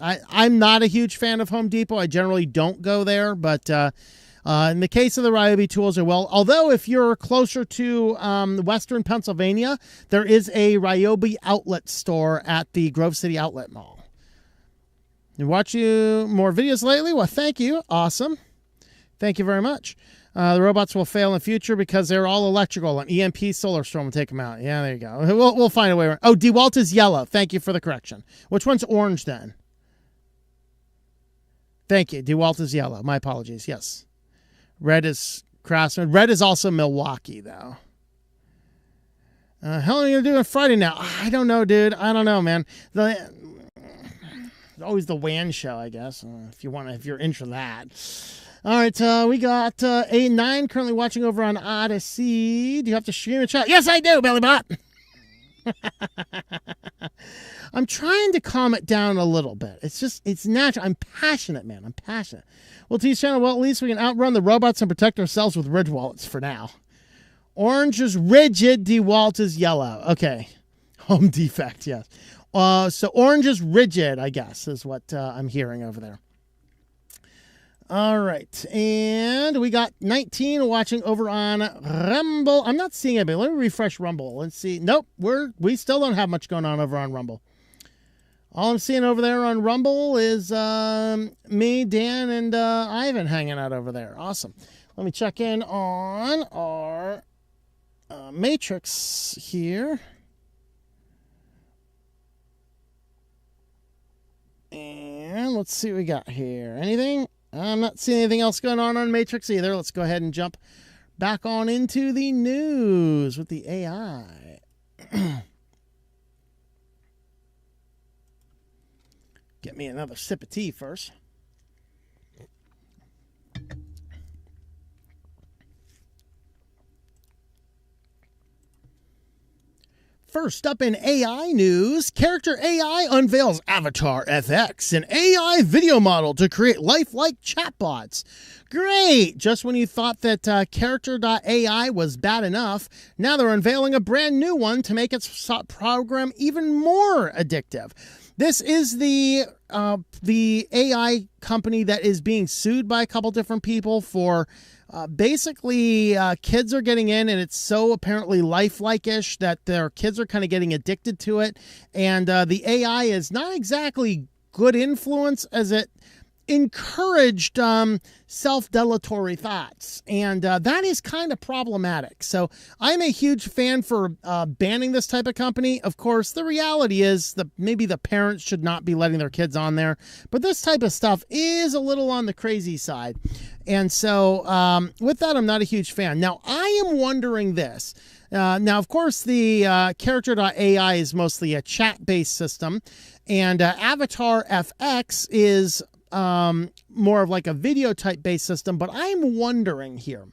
I'm not a huge fan of Home Depot. I generally don't go there, but in the case of the Ryobi tools, although if you're closer to Western Pennsylvania, there is a Ryobi outlet store at the Grove City Outlet Mall. You watch more videos lately? Well, thank you. Awesome. Thank you very much. The robots will fail in the future because they're all electrical, and EMP solar storm will take them out. Yeah, there you go. We'll find a way around. Oh, DeWalt is yellow. Thank you for the correction. Which one's orange then? Thank you. DeWalt is yellow. My apologies. Yes. Red is Craftsman. Red is also Milwaukee, though. How are you going to do on Friday now? I don't know, dude. I don't know, man. Always the WAN show, I guess, if you're into that. All right, we got A9 currently watching over on Odyssey. Do you have to stream a chat? Yes, I do, Bellybot. I'm trying to calm it down a little bit. It's natural. I'm passionate, man. I'm passionate. Well, to each channel, well, at least we can outrun the robots and protect ourselves with Ridge wallets for now. Orange is rigid. DeWalt is yellow. Okay. Home defect, yes. So orange is rigid, I guess, is what I'm hearing over there. All right. And we got 19 watching over on Rumble. I'm not seeing it, but let me refresh Rumble. Let's see. Nope. We still don't have much going on over on Rumble. All I'm seeing over there on Rumble is me, Dan, and Ivan hanging out over there. Awesome. Let me check in on our Matrix here. And let's see what we got here. Anything? I'm not seeing anything else going on Matrix either. Let's go ahead and jump back on into the news with the AI. Get me another sip of tea first. First up in AI news, Character AI unveils Avatar FX, an AI video model to create lifelike chatbots. Great! Just when you thought that Character.ai was bad enough, now they're unveiling a brand new one to make its program even more addictive. This is the AI company that is being sued by a couple different people for basically kids are getting in, and it's so apparently lifelike-ish that their kids are kind of getting addicted to it. And the AI is not exactly good influence, as it encouraged self-deletory thoughts, and that is kind of problematic. So I'm a huge fan for banning this type of company. Of course, the reality is that maybe the parents should not be letting their kids on there, but this type of stuff is a little on the crazy side. And so with that, I'm not a huge fan. Now, I am wondering this. Now, of course, the Character.ai is mostly a chat-based system, and Avatar FX is more of like a video type based system. But I'm wondering here,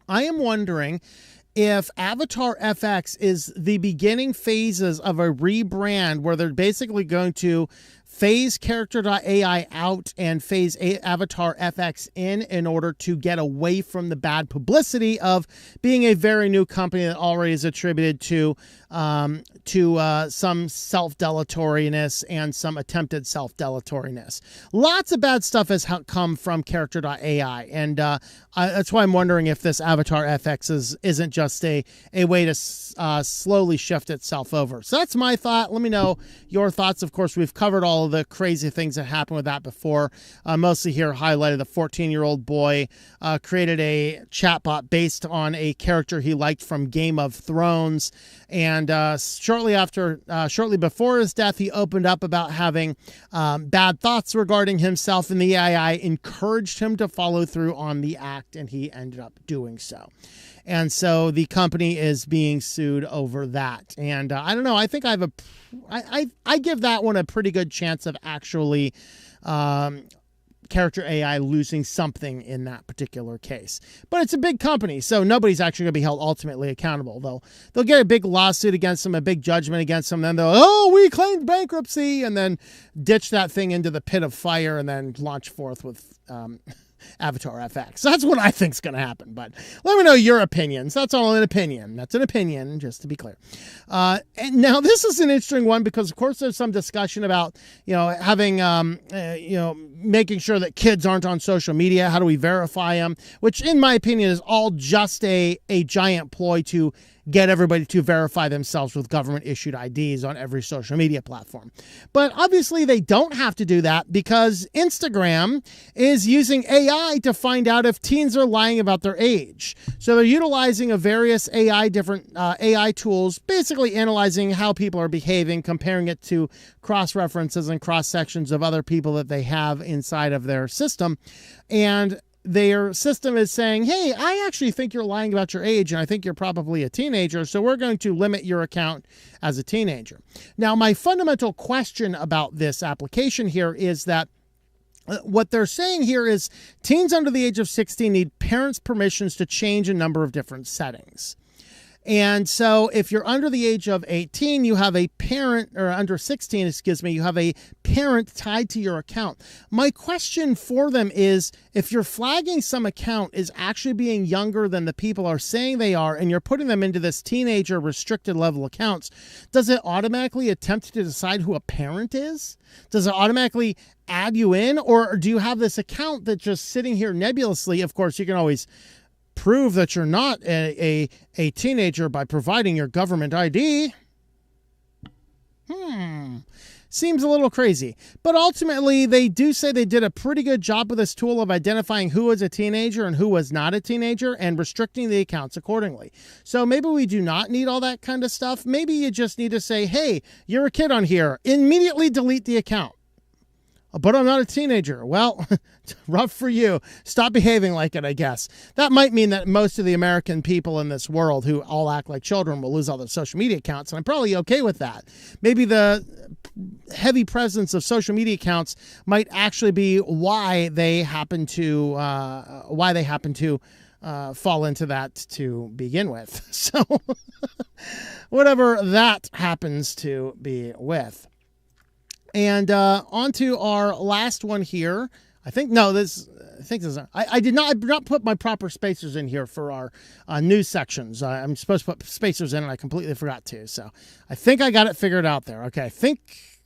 if Avatar FX is the beginning phases of a rebrand where they're basically going to phase Character.ai out and phase Avatar FX in order to get away from the bad publicity of being a very new company that already is attributed to some self-deletoriness and some attempted self-deletoriness. Lots of bad stuff has come from Character.ai, and that's why I'm wondering if this Avatar FX isn't just a way to slowly shift itself over. So that's my thought. Let me know your thoughts. Of course, we've covered all all the crazy things that happened with that before. Mostly here highlighted the 14-year-old boy created a chatbot based on a character he liked from Game of Thrones. And shortly before his death, he opened up about having bad thoughts regarding himself, and the AI encouraged him to follow through on the act, and he ended up doing so. And so the company is being sued over that. And I don't know. I think I give that one a pretty good chance of actually character AI losing something in that particular case. But it's a big company, so nobody's actually going to be held ultimately accountable, though. They'll get a big lawsuit against them, a big judgment against them, then we claimed bankruptcy, and then ditch that thing into the pit of fire and then launch forth with Avatar FX. That's what I think is going to happen. But let me know your opinions. That's all an opinion. That's an opinion, just to be clear. And now this is an interesting one because, of course, there's some discussion about, having, making sure that kids aren't on social media. How do we verify them? Which, in my opinion, is all just a giant ploy to get everybody to verify themselves with government-issued IDs on every social media platform. But obviously they don't have to do that because Instagram is using AI to find out if teens are lying about their age. So they're utilizing different AI tools, basically analyzing how people are behaving, comparing it to cross-references and cross-sections of other people that they have inside of their system. And their system is saying, hey, I actually think you're lying about your age, and I think you're probably a teenager, so we're going to limit your account as a teenager. Now, my fundamental question about this application here is that what they're saying here is teens under the age of 16 need parents' permissions to change a number of different settings. And so if you're under the age of 18, you have a parent, or under 16, excuse me, you have a parent tied to your account. My question for them is, if you're flagging some account is actually being younger than the people are saying they are, and you're putting them into this teenager restricted level accounts, does it automatically attempt to decide who a parent is? Does it automatically add you in? Or do you have this account that's just sitting here nebulously? Of course, you can always prove that you're not a teenager by providing your government ID. Seems a little crazy. But ultimately, they do say they did a pretty good job with this tool of identifying who was a teenager and who was not a teenager and restricting the accounts accordingly. So maybe we do not need all that kind of stuff. Maybe you just need to say, hey, you're a kid on here. Immediately delete the account. But I'm not a teenager. Well, rough for you. Stop behaving like it, I guess. That might mean that most of the American people in this world who all act like children will lose all their social media accounts, and I'm probably okay with that. Maybe the heavy presence of social media accounts might actually be why they happen to fall into that to begin with. So whatever that happens to be with. And on to our last one here. I did not put my proper spacers in here for our news sections. I'm supposed to put spacers in, and I completely forgot to. So I think I got it figured out there. Okay, I think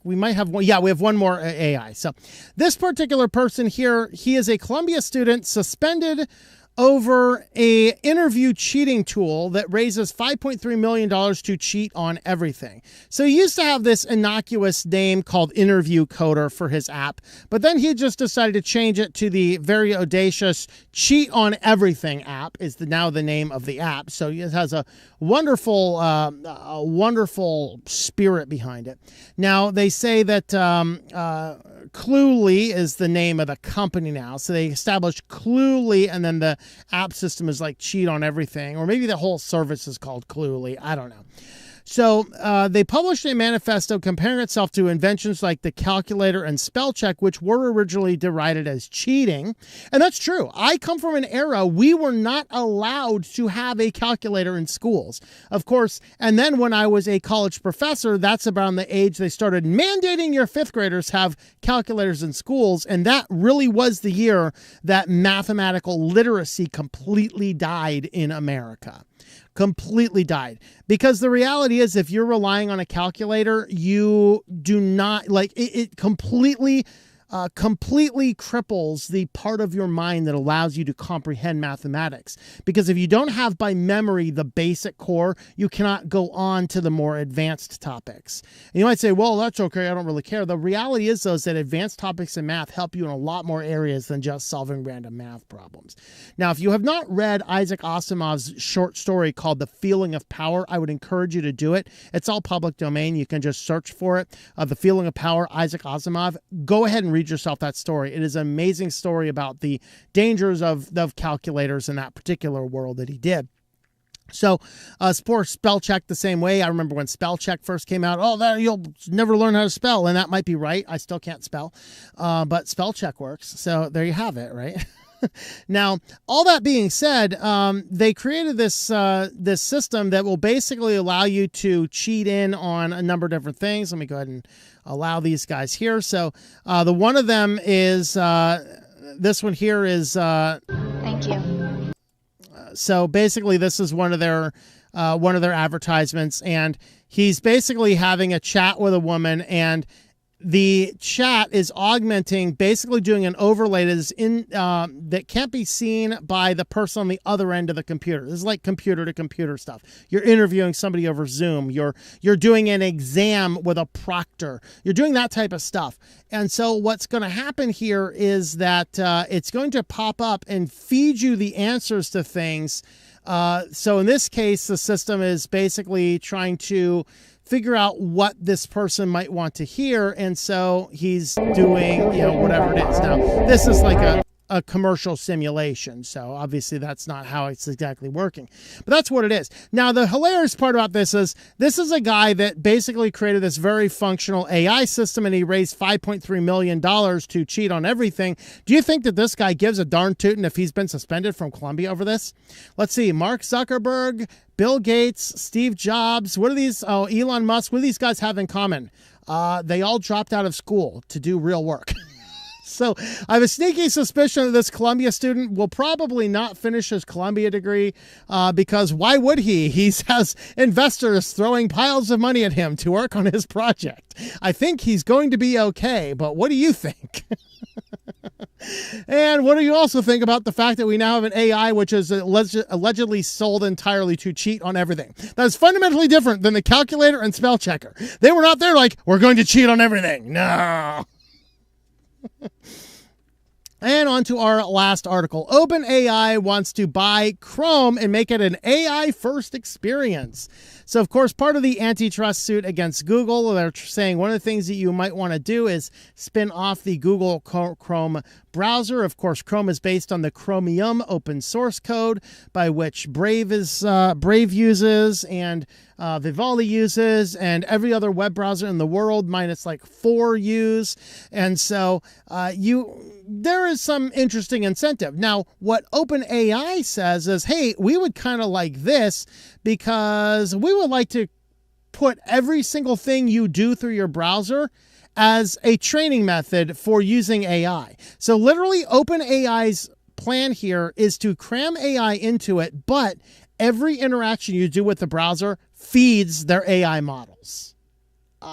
we might have one. Yeah, we have one more AI. So this particular person here, he is a Columbia student suspended over a interview cheating tool that raises $5.3 million to cheat on everything. So he used to have this innocuous name called Interview Coder for his app, but then he just decided to change it to the very audacious Cheat on Everything app is now the name of the app. So it has a wonderful spirit behind it. Now they say that Cluey is the name of the company now. So they established Cluey, and then the app system is like Cheat on Everything, or maybe the whole service is called Cluey. I don't know. So they published a manifesto comparing itself to inventions like the calculator and spell check, which were originally derided as cheating. And that's true. I come from an era we were not allowed to have a calculator in schools, of course. And then when I was a college professor, that's around the age they started mandating your fifth graders have calculators in schools. And that really was the year that mathematical literacy completely died in America. Completely died. Because the reality is, if you're relying on a calculator, you do not, like, it completely completely cripples the part of your mind that allows you to comprehend mathematics. Because if you don't have by memory the basic core, you cannot go on to the more advanced topics. And you might say, well, that's okay, I don't really care. The reality is, though, is that advanced topics in math help you in a lot more areas than just solving random math problems. Now, if you have not read Isaac Asimov's short story called The Feeling of Power, I would encourage you to do it. It's all public domain. You can just search for it. The Feeling of Power, Isaac Asimov. Go ahead and read yourself that story. It is an amazing story about the dangers of calculators in that particular world that he did. So, for spell check the same way. I remember when spell check first came out, you'll never learn how to spell. And that might be right. I still can't spell, but spell check works. So there you have it, right? Now, all that being said, they created this this system that will basically allow you to cheat in on a number of different things. Let me go ahead and allow these guys here. So the one of them is this one here is thank you. So basically, this is one of their advertisements, and he's basically having a chat with a woman, and the chat is augmenting, basically doing an overlay that is that can't be seen by the person on the other end of the computer. This is like computer to computer stuff. You're interviewing somebody over Zoom. You're doing an exam with a proctor. You're doing that type of stuff. And so what's going to happen here is that it's going to pop up and feed you the answers to things. So in this case, the system is basically trying to figure out what this person might want to hear. And so he's doing, whatever it is. Now, this is like a commercial simulation. So obviously that's not how it's exactly working, but that's what it is. Now, the hilarious part about this is a guy that basically created this very functional AI system, and he raised $5.3 million to cheat on everything. Do you think that this guy gives a darn tootin' if he's been suspended from Columbia over this? Let's see. Mark Zuckerberg, Bill Gates, Steve Jobs. What are these? Oh, Elon Musk. What do these guys have in common? They all dropped out of school to do real work. So I have a sneaky suspicion that this Columbia student will probably not finish his Columbia degree because why would he? He has investors throwing piles of money at him to work on his project. I think he's going to be okay, but what do you think? And what do you also think about the fact that we now have an AI which is allegedly sold entirely to cheat on everything? That is fundamentally different than the calculator and spell checker. They were not there like, we're going to cheat on everything. No. And on to our last article. OpenAI wants to buy Chrome and make it an AI-first experience. So, of course, part of the antitrust suit against Google, they're saying one of the things that you might want to do is spin off the Google Chrome browser. Of course, Chrome is based on the Chromium open source code by which Brave uses and Vivaldi uses, and every other web browser in the world minus like 4 use. And so there is some interesting incentive. Now, what OpenAI says is, hey, we would kind of like this because we would like to put every single thing you do through your browser as a training method for using AI. So literally OpenAI's plan here is to cram AI into it, but every interaction you do with the browser feeds their AI models. No.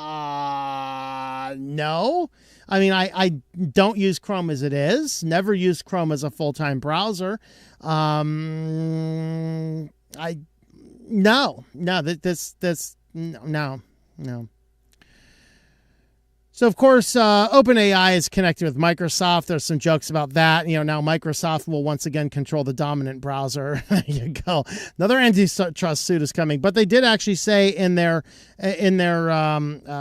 I mean, I don't use Chrome as it is. Never used Chrome as a full-time browser. No. So, of course, OpenAI is connected with Microsoft. There's some jokes about that. Now Microsoft will once again control the dominant browser. There you go. Another antitrust suit is coming. But they did actually say in their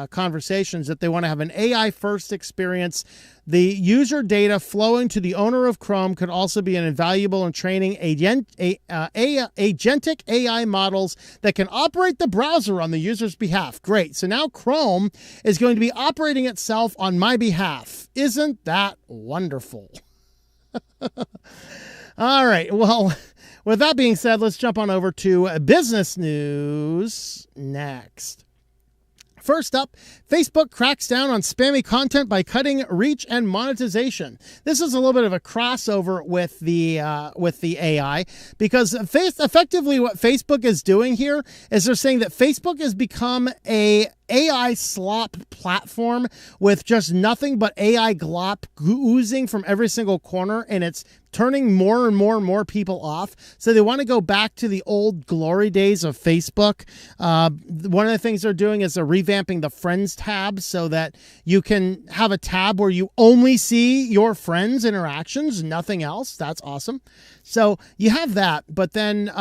conversations that they want to have an AI-first experience. The user data flowing to the owner of Chrome could also be invaluable in training agentic AI models that can operate the browser on the user's behalf. Great. So now Chrome is going to be operating itself on my behalf. Isn't that wonderful? All right. Well, with that being said, let's jump on over to business news next. First up, Facebook cracks down on spammy content by cutting reach and monetization. This is a little bit of a crossover with the AI, because effectively what Facebook is doing here is they're saying that Facebook has become a AI slop platform with just nothing but AI glop oozing from every single corner, and it's turning more and more and more people off. So they want to go back to the old glory days of Facebook. One of the things they're doing is they're revamping the Friends tab so that you can have a tab where you only see your friends' interactions, nothing else. That's awesome. So you have that, but then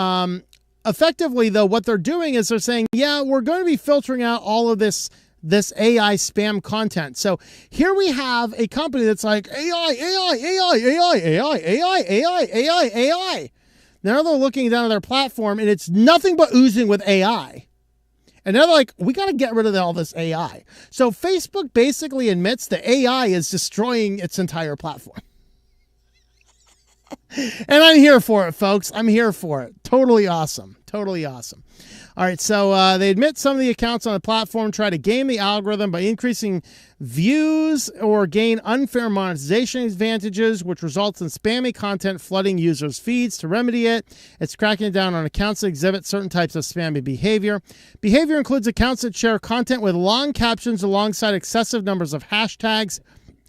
effectively, though, what they're doing is they're saying, yeah, we're going to be filtering out all of this AI spam content. So here we have a company that's like AI. Now they're looking down at their platform and it's nothing but oozing with AI. And they're like, we got to get rid of all this AI. So Facebook basically admits that AI is destroying its entire platform. And I'm here for it, folks. I'm here for it. Totally awesome. Totally awesome. All right, so they admit some of the accounts on the platform try to game the algorithm by increasing views or gain unfair monetization advantages, which results in spammy content flooding users' feeds. To remedy it, it's cracking down on accounts that exhibit certain types of spammy behavior. Behavior includes accounts that share content with long captions alongside excessive numbers of hashtags.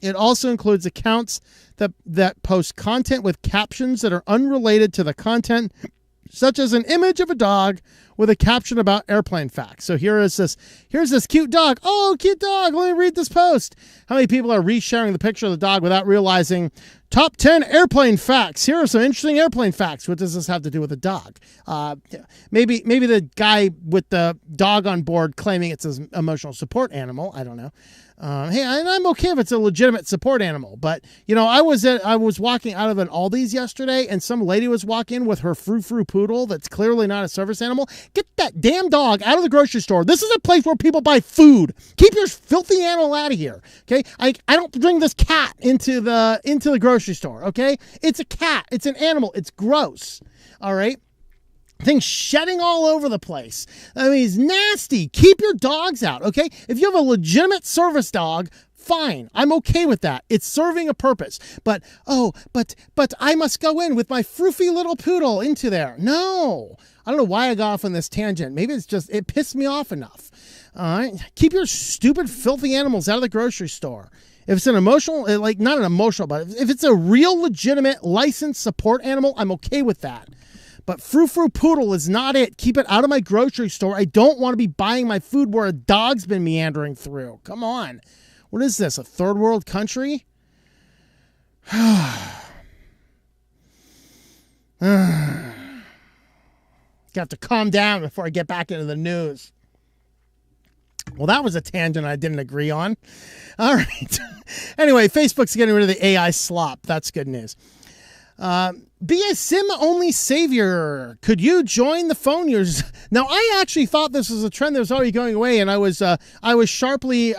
It also includes accounts that post content with captions that are unrelated to the content, such as an image of a dog with a caption about airplane facts. So here's this cute dog. Oh, cute dog. Let me read this post. How many people are resharing the picture of the dog without realizing top 10 airplane facts? Here are some interesting airplane facts. What does this have to do with a dog? Maybe the guy with the dog on board claiming it's his emotional support animal. I don't know. Hey, I'm okay if it's a legitimate support animal, but you know, I was walking out of an Aldi's yesterday, and some lady was walking with her frou-frou poodle that's clearly not a service animal. Get that damn dog out of the grocery store. This is a place where people buy food. Keep your filthy animal out of here. Okay, I don't bring this cat into the grocery store. Okay, it's a cat. It's an animal. It's gross. All right. Things shedding all over the place. I mean, it's nasty. Keep your dogs out, okay? If you have a legitimate service dog, fine. I'm okay with that. It's serving a purpose. But I must go in with my froofy little poodle into there. No. I don't know why I got off on this tangent. Maybe it's just, it pissed me off enough. All right? Keep your stupid, filthy animals out of the grocery store. If it's an emotional, like not an emotional, but if it's a real, legitimate, licensed support animal, I'm okay with that. But frou-frou poodle is not it. Keep it out of my grocery store. I don't want to be buying my food where a dog's been meandering through. Come on. What is this, a third world country? Got to calm down before I get back into the news. Well, that was a tangent I didn't agree on. All right. Anyway, Facebook's getting rid of the AI slop. That's good news. Be a SIM-only savior. Could you join the phone users? Now, I actually thought this was a trend that was already going away, and I was sharply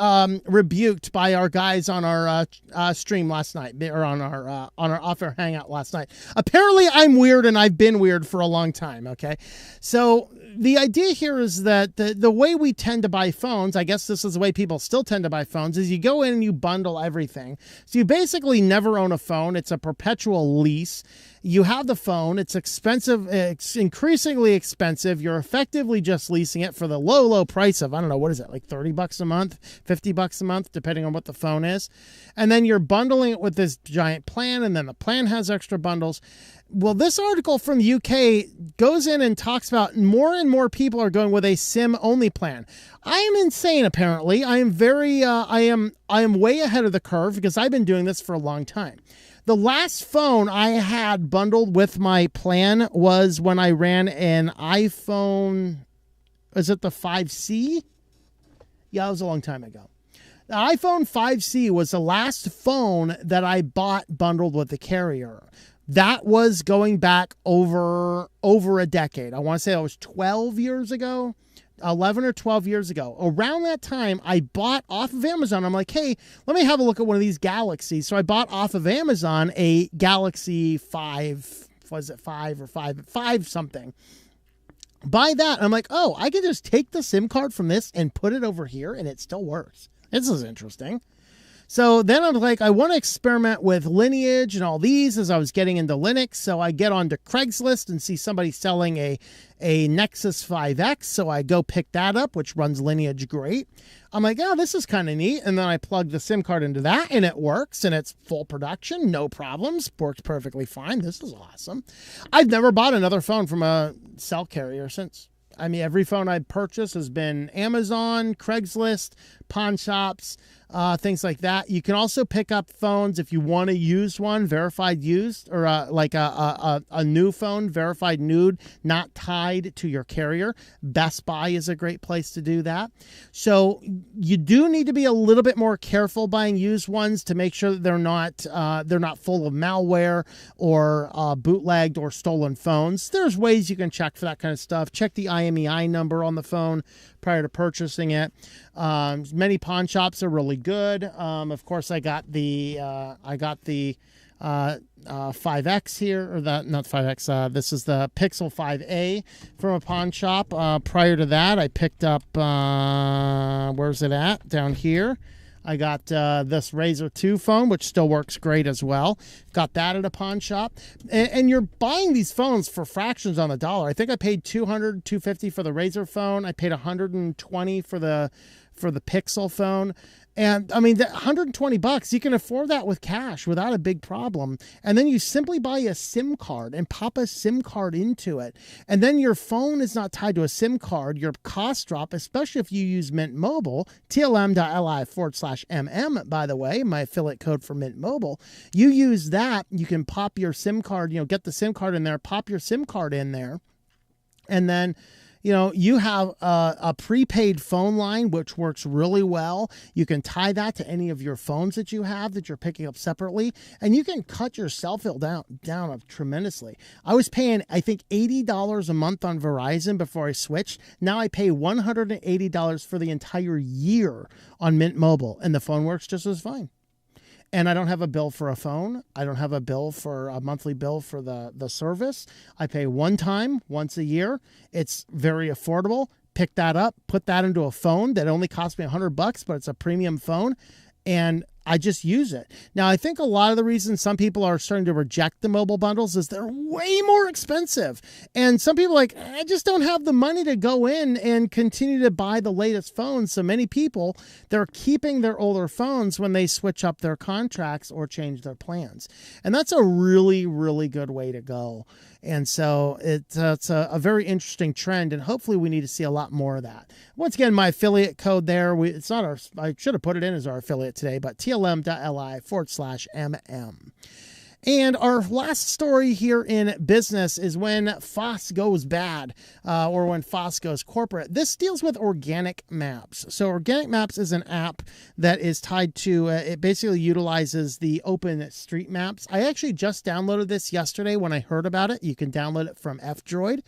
rebuked by our guys on our stream last night, or on our off-air hangout last night. Apparently, I'm weird, and I've been weird for a long time. Okay, so the idea here is that the way we tend to buy phones, I guess this is the way people still tend to buy phones, is you go in and you bundle everything. So you basically never own a phone. It's a perpetual lease. You have the phone. It's expensive. It's increasingly expensive. You're effectively just leasing it for the low price of, I don't know, what is it, like $30 a month, $50 a month, depending on what the phone is. And then you're bundling it with this giant plan, and then the plan has extra bundles. Well, this article from the UK goes in and talks about more and more people are going with a SIM-only plan. I am insane, apparently. I am very, I am way ahead of the curve because I've been doing this for a long time. The last phone I had bundled with my plan was when I ran an iPhone, is it the 5C? Yeah, it was a long time ago. The iPhone 5C was the last phone that I bought bundled with the carrier. That was going back over a decade. I want to say that was 12 years ago. 11 or 12 years ago. Around that time, I bought off of Amazon. I'm like, hey, let me have a look at one of these Galaxies. So I bought off of Amazon a Galaxy 5, was it 5 or 5 something. Buy that. I'm like, oh, I can just take the SIM card from this and put it over here and it still works. This is interesting. So then I was like, I want to experiment with Lineage and all these as I was getting into Linux. So I get onto Craigslist and see somebody selling a Nexus 5X. So I go pick that up, which runs Lineage great. I'm like, oh, this is kind of neat. And then I plug the SIM card into that and it works and it's full production, no problems, works perfectly fine. This is awesome. I've never bought another phone from a cell carrier since. I mean, every phone I've purchased has been Amazon, Craigslist, pawn shops, things like that. You can also pick up phones if you want to use one, verified used, or like a new phone, verified nude, not tied to your carrier. Best Buy is a great place to do that. So you do need to be a little bit more careful buying used ones to make sure that they're not full of malware or bootlegged or stolen phones. There's ways you can check for that kind of stuff. Check the IMEI number on the phone prior to purchasing it. Many pawn shops are really good. Of course, I got the 5X here, or that, not 5X. This is the Pixel 5A from a pawn shop. Prior to that, I picked up, where's it at? Down here. I got this Razr 2 phone, which still works great as well. Got that at a pawn shop. And you're buying these phones for fractions on the dollar. I think I paid $200, $250 for the Razr phone. I paid $120 for the Pixel phone. And I mean, the $120, you can afford that with cash without a big problem. And then you simply buy a SIM card and pop a SIM card into it. And then your phone is not tied to a SIM card. Your costs drop, especially if you use Mint Mobile, TLM.li/MM, by the way, my affiliate code for Mint Mobile. You use that, you can pop your SIM card, get the SIM card in there, pop your SIM card in there. And then you have a prepaid phone line, which works really well. You can tie that to any of your phones that you have that you're picking up separately, and you can cut your cell bill down tremendously. I was paying, I think, $80 a month on Verizon before I switched. Now I pay $180 for the entire year on Mint Mobile, and the phone works just as fine. And I don't have a bill for a phone. I don't have a bill for a monthly bill for the service. I pay one time, once a year. It's very affordable. Pick that up, put that into a phone that only cost me $100, but it's a premium phone. And I just use it. Now, I think a lot of the reason some people are starting to reject the mobile bundles is they're way more expensive. And some people are like, I just don't have the money to go in and continue to buy the latest phones. So many people, they're keeping their older phones when they switch up their contracts or change their plans. And that's a really, really good way to go. And so it's a very interesting trend, and hopefully we need to see a lot more of that. Once again, my affiliate code there, it's not our, I should have put it in as our affiliate today, but TLM.li/MM. And our last story here in business is when FOSS goes bad, or when FOSS goes corporate. This deals with Organic Maps. So Organic Maps is an app that is tied to, it basically utilizes the Open Street Maps. I actually just downloaded this yesterday when I heard about it. You can download it from F-Droid.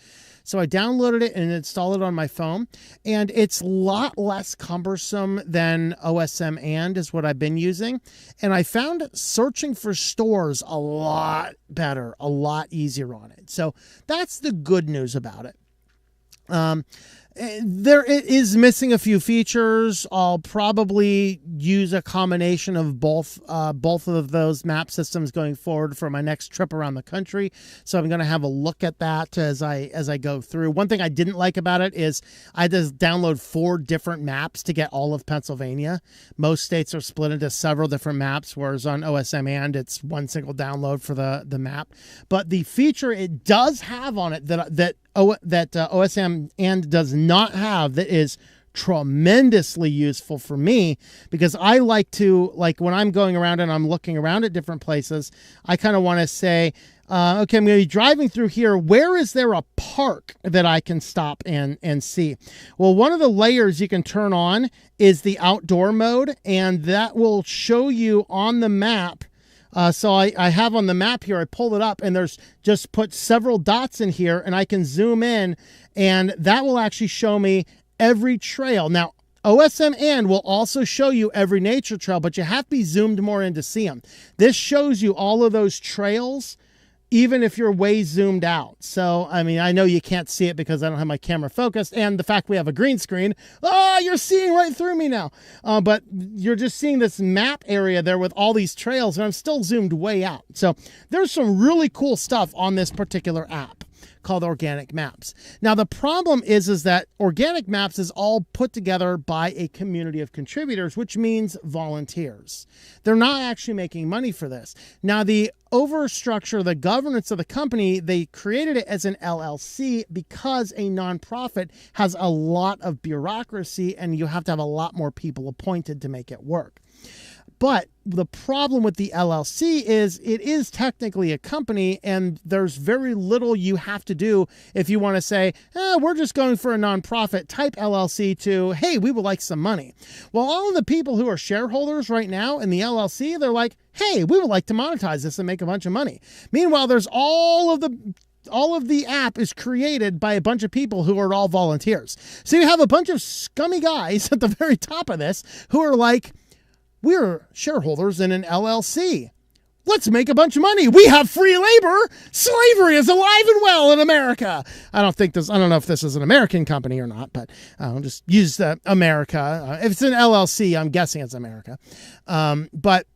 So I downloaded it and installed it on my phone, and it's a lot less cumbersome than OSM and is what I've been using. And I found searching for stores a lot better, a lot easier on it. So that's the good news about it. It is missing a few features. I'll probably use a combination of both of those map systems going forward for my next trip around the country. So I'm going to have a look at that as I go through. One thing I didn't like about it is I had to download 4 different maps to get all of Pennsylvania. Most states are split into several different maps, whereas on OSM and it's one single download for the map. But the feature it does have on it that OSM and does not have, that is tremendously useful for me, because I like when I'm going around and I'm looking around at different places, I kind of want to say, okay, I'm going to be driving through here. Where is there a park that I can stop and see? Well, one of the layers you can turn on is the outdoor mode, and that will show you on the map. So I have on the map here, I pulled it up, and there's just put several dots in here, and I can zoom in, and that will actually show me every trail. Now, OSM and will also show you every nature trail, but you have to be zoomed more in to see them. This shows you all of those trails even if you're way zoomed out. So, I mean, I know you can't see it because I don't have my camera focused, and the fact we have a green screen, you're seeing right through me now. But you're just seeing this map area there with all these trails, and I'm still zoomed way out. So there's some really cool stuff on this particular app called Organic Maps. Now, the problem is that Organic Maps is all put together by a community of contributors, which means volunteers. They're not actually making money for this. Now, the overstructure, the governance of the company, they created it as an LLC because a nonprofit has a lot of bureaucracy and you have to have a lot more people appointed to make it work. But the problem with the LLC is it is technically a company, and there's very little you have to do if you want to say, we're just going for a nonprofit type LLC to, hey, we would like some money. Well, all of the people who are shareholders right now in the LLC, they're like, hey, we would like to monetize this and make a bunch of money. Meanwhile, there's all of the app is created by a bunch of people who are all volunteers. So you have a bunch of scummy guys at the very top of this who are like, we're shareholders in an LLC. Let's make a bunch of money. We have free labor. Slavery is alive and well in America. I don't know if this is an American company or not, but I'll just use America. If it's an LLC, I'm guessing it's America. But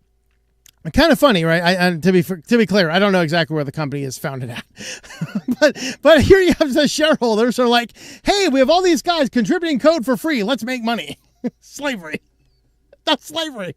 kind of funny, right? To be clear, I don't know exactly where the company is founded at. but here you have the shareholders who are like, hey, we have all these guys contributing code for free. Let's make money. Slavery. Not slavery.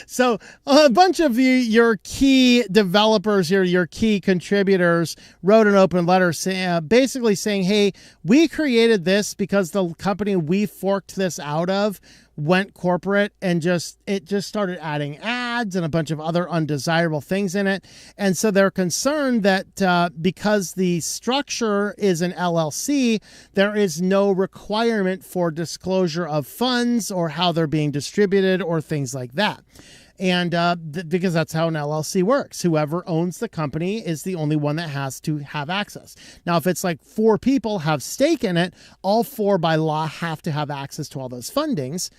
So a bunch of your key developers here, your key contributors, wrote an open letter basically saying, hey, we created this because the company we forked this out of went corporate and it just started adding ads and a bunch of other undesirable things in it. And so they're concerned that because the structure is an LLC, there is no requirement for disclosure of funds or how they're being distributed or things like that. And because that's how an LLC works. Whoever owns the company is the only one that has to have access. Now, if it's like 4 people have stake in it, all 4 by law have to have access to all those fundings,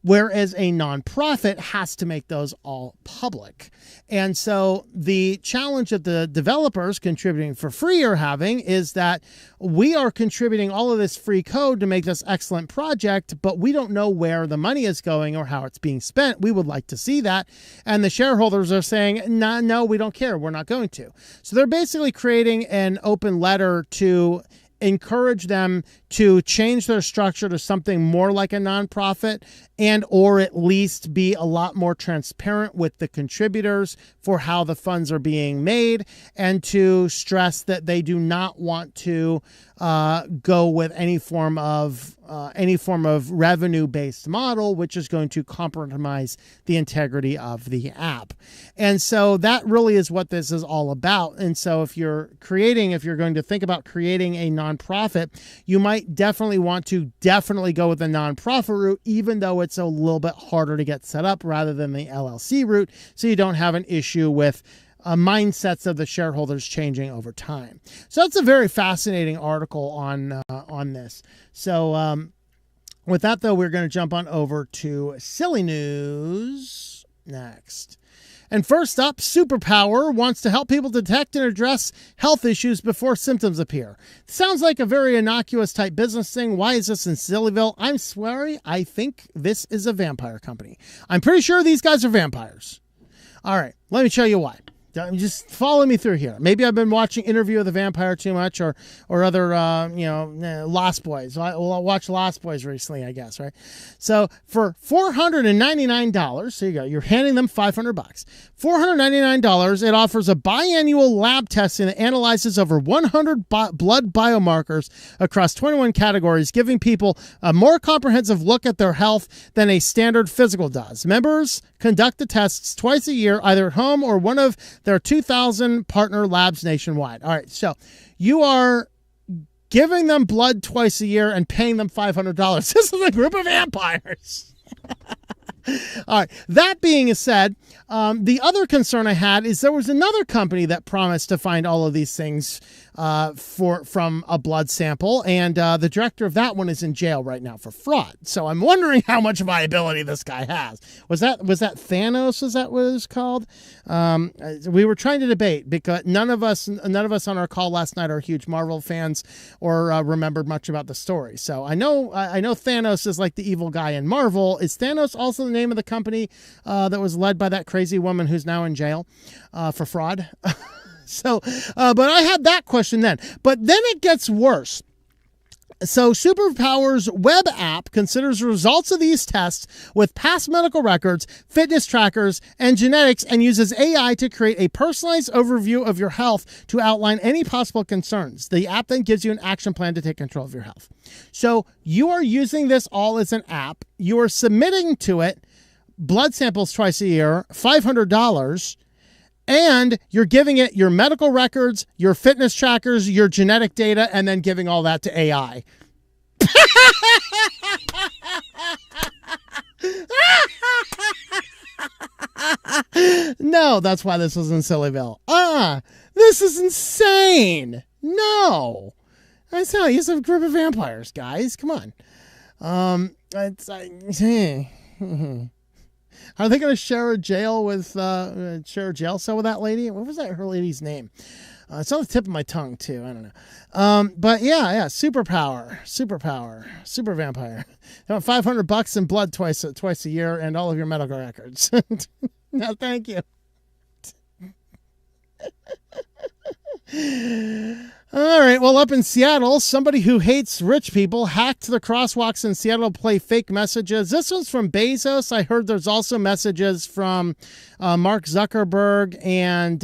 whereas a nonprofit has to make those all public. And so the challenge that the developers contributing for free are having is that we are contributing all of this free code to make this excellent project, but we don't know where the money is going or how it's being spent. We would like to see that. And the shareholders are saying, no, we don't care. We're not going to. So they're basically creating an open letter to encourage them to change their structure to something more like a nonprofit and or at least be a lot more transparent with the contributors for how the funds are being made, and to stress that they do not want to go with any form of revenue-based model, which is going to compromise the integrity of the app. And so that really is what this is all about. And so if you're going to think about creating a nonprofit, you might definitely want to go with the nonprofit route, even though it's a little bit harder to get set up rather than the LLC route, so you don't have an issue with mindsets of the shareholders changing over time. So that's a very fascinating article on this. So with that, though, we're going to jump on over to silly news next. And first up, Superpower wants to help people detect and address health issues before symptoms appear. Sounds like a very innocuous type business thing. Why is this in Sillyville? I'm sorry, I think this is a vampire company. I'm pretty sure these guys are vampires. All right, let me show you why. Just follow me through here. Maybe I've been watching Interview with the Vampire too much, or other, Lost Boys. I'll watch Lost Boys recently, I guess, right? So for $499, so you go, you're handing them $500. $499, it offers a biannual lab testing that analyzes over 100 blood biomarkers across 21 categories, giving people a more comprehensive look at their health than a standard physical does. Members conduct the tests twice a year, either at home or one of their 2,000 partner labs nationwide. All right, so you are giving them blood twice a year and paying them $500. This is a group of vampires. All right, that being said, the other concern I had is there was another company that promised to find all of these things from a blood sample, and the director of that one is in jail right now for fraud. So I'm wondering how much viability this guy has. Was that Thanos? Is that what it was called? We were trying to debate because none of us on our call last night are huge Marvel fans or remembered much about the story. So I know Thanos is like the evil guy in Marvel. Is Thanos also the name of the company that was led by that crazy woman who's now in jail for fraud? So, but I had that question then. But then it gets worse. So Superpower's web app considers results of these tests with past medical records, fitness trackers, and genetics, and uses AI to create a personalized overview of your health to outline any possible concerns. The app then gives you an action plan to take control of your health. So you are using this all as an app. You are submitting to it blood samples twice a year, $500, and you're giving it your medical records, your fitness trackers, your genetic data, and then giving all that to AI. No, that's why this was in Sillyville. This is insane. No. That's how he's a group of vampires, guys. Come on. Are they going to share a jail cell with that lady? What was her lady's name? It's on the tip of my tongue too. I don't know. But yeah, super vampire. You want $500 in blood twice a year and all of your medical records. No, thank you. All right, well, up in Seattle, somebody who hates rich people hacked the crosswalks in Seattle to play fake messages. This one's from Bezos. I heard there's also messages from Mark Zuckerberg and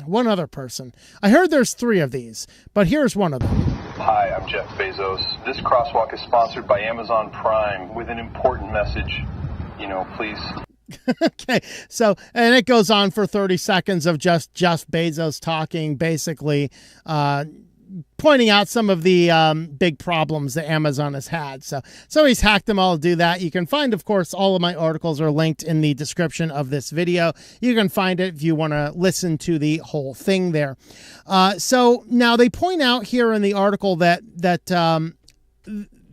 one other person. I heard there's 3 of these, but here's one of them. Hi, I'm Jeff Bezos. This crosswalk is sponsored by Amazon Prime with an important message. Please... Okay, so, and it goes on for 30 seconds of just Jeff Bezos talking, basically pointing out some of the big problems that Amazon has had. So he's hacked them all to do that. You can find, of course, all of my articles are linked in the description of this video. You can find it if you want to listen to the whole thing there. So now they point out here in the article that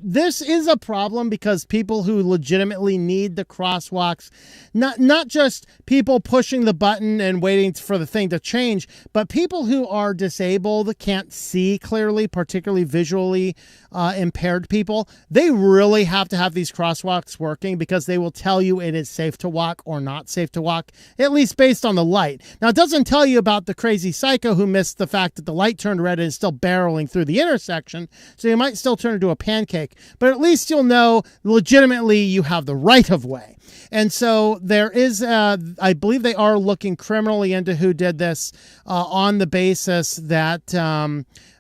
this is a problem because people who legitimately need the crosswalks, not just people pushing the button and waiting for the thing to change, but people who are disabled, can't see clearly, particularly visually impaired people, they really have to have these crosswalks working because they will tell you it is safe to walk or not safe to walk, at least based on the light. Now, it doesn't tell you about the crazy psycho who missed the fact that the light turned red and is still barreling through the intersection, so you might still turn into a pancake. But at least you'll know legitimately you have the right of way. And so there is, I believe they are looking criminally into who did this on the basis that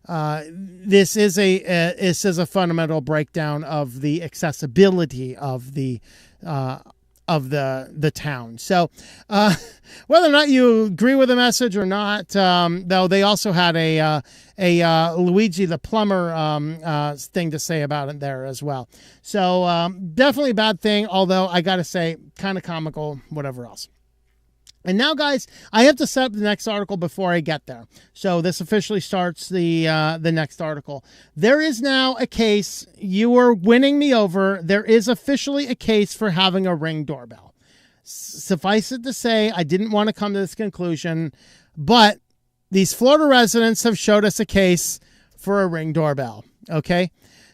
this is a fundamental breakdown of the accessibility of the town. So whether or not you agree with the message or not, though, they also had a Luigi the plumber thing to say about it there as well. So definitely a bad thing, although I gotta say kind of comical, whatever else. And now, guys, I have to set up the next article before I get there. So this officially starts the next article. There is now a case. You are winning me over. There is officially a case for having a Ring doorbell. Suffice it to say, I didn't want to come to this conclusion, but these Florida residents have showed us a case for a Ring doorbell. Okay.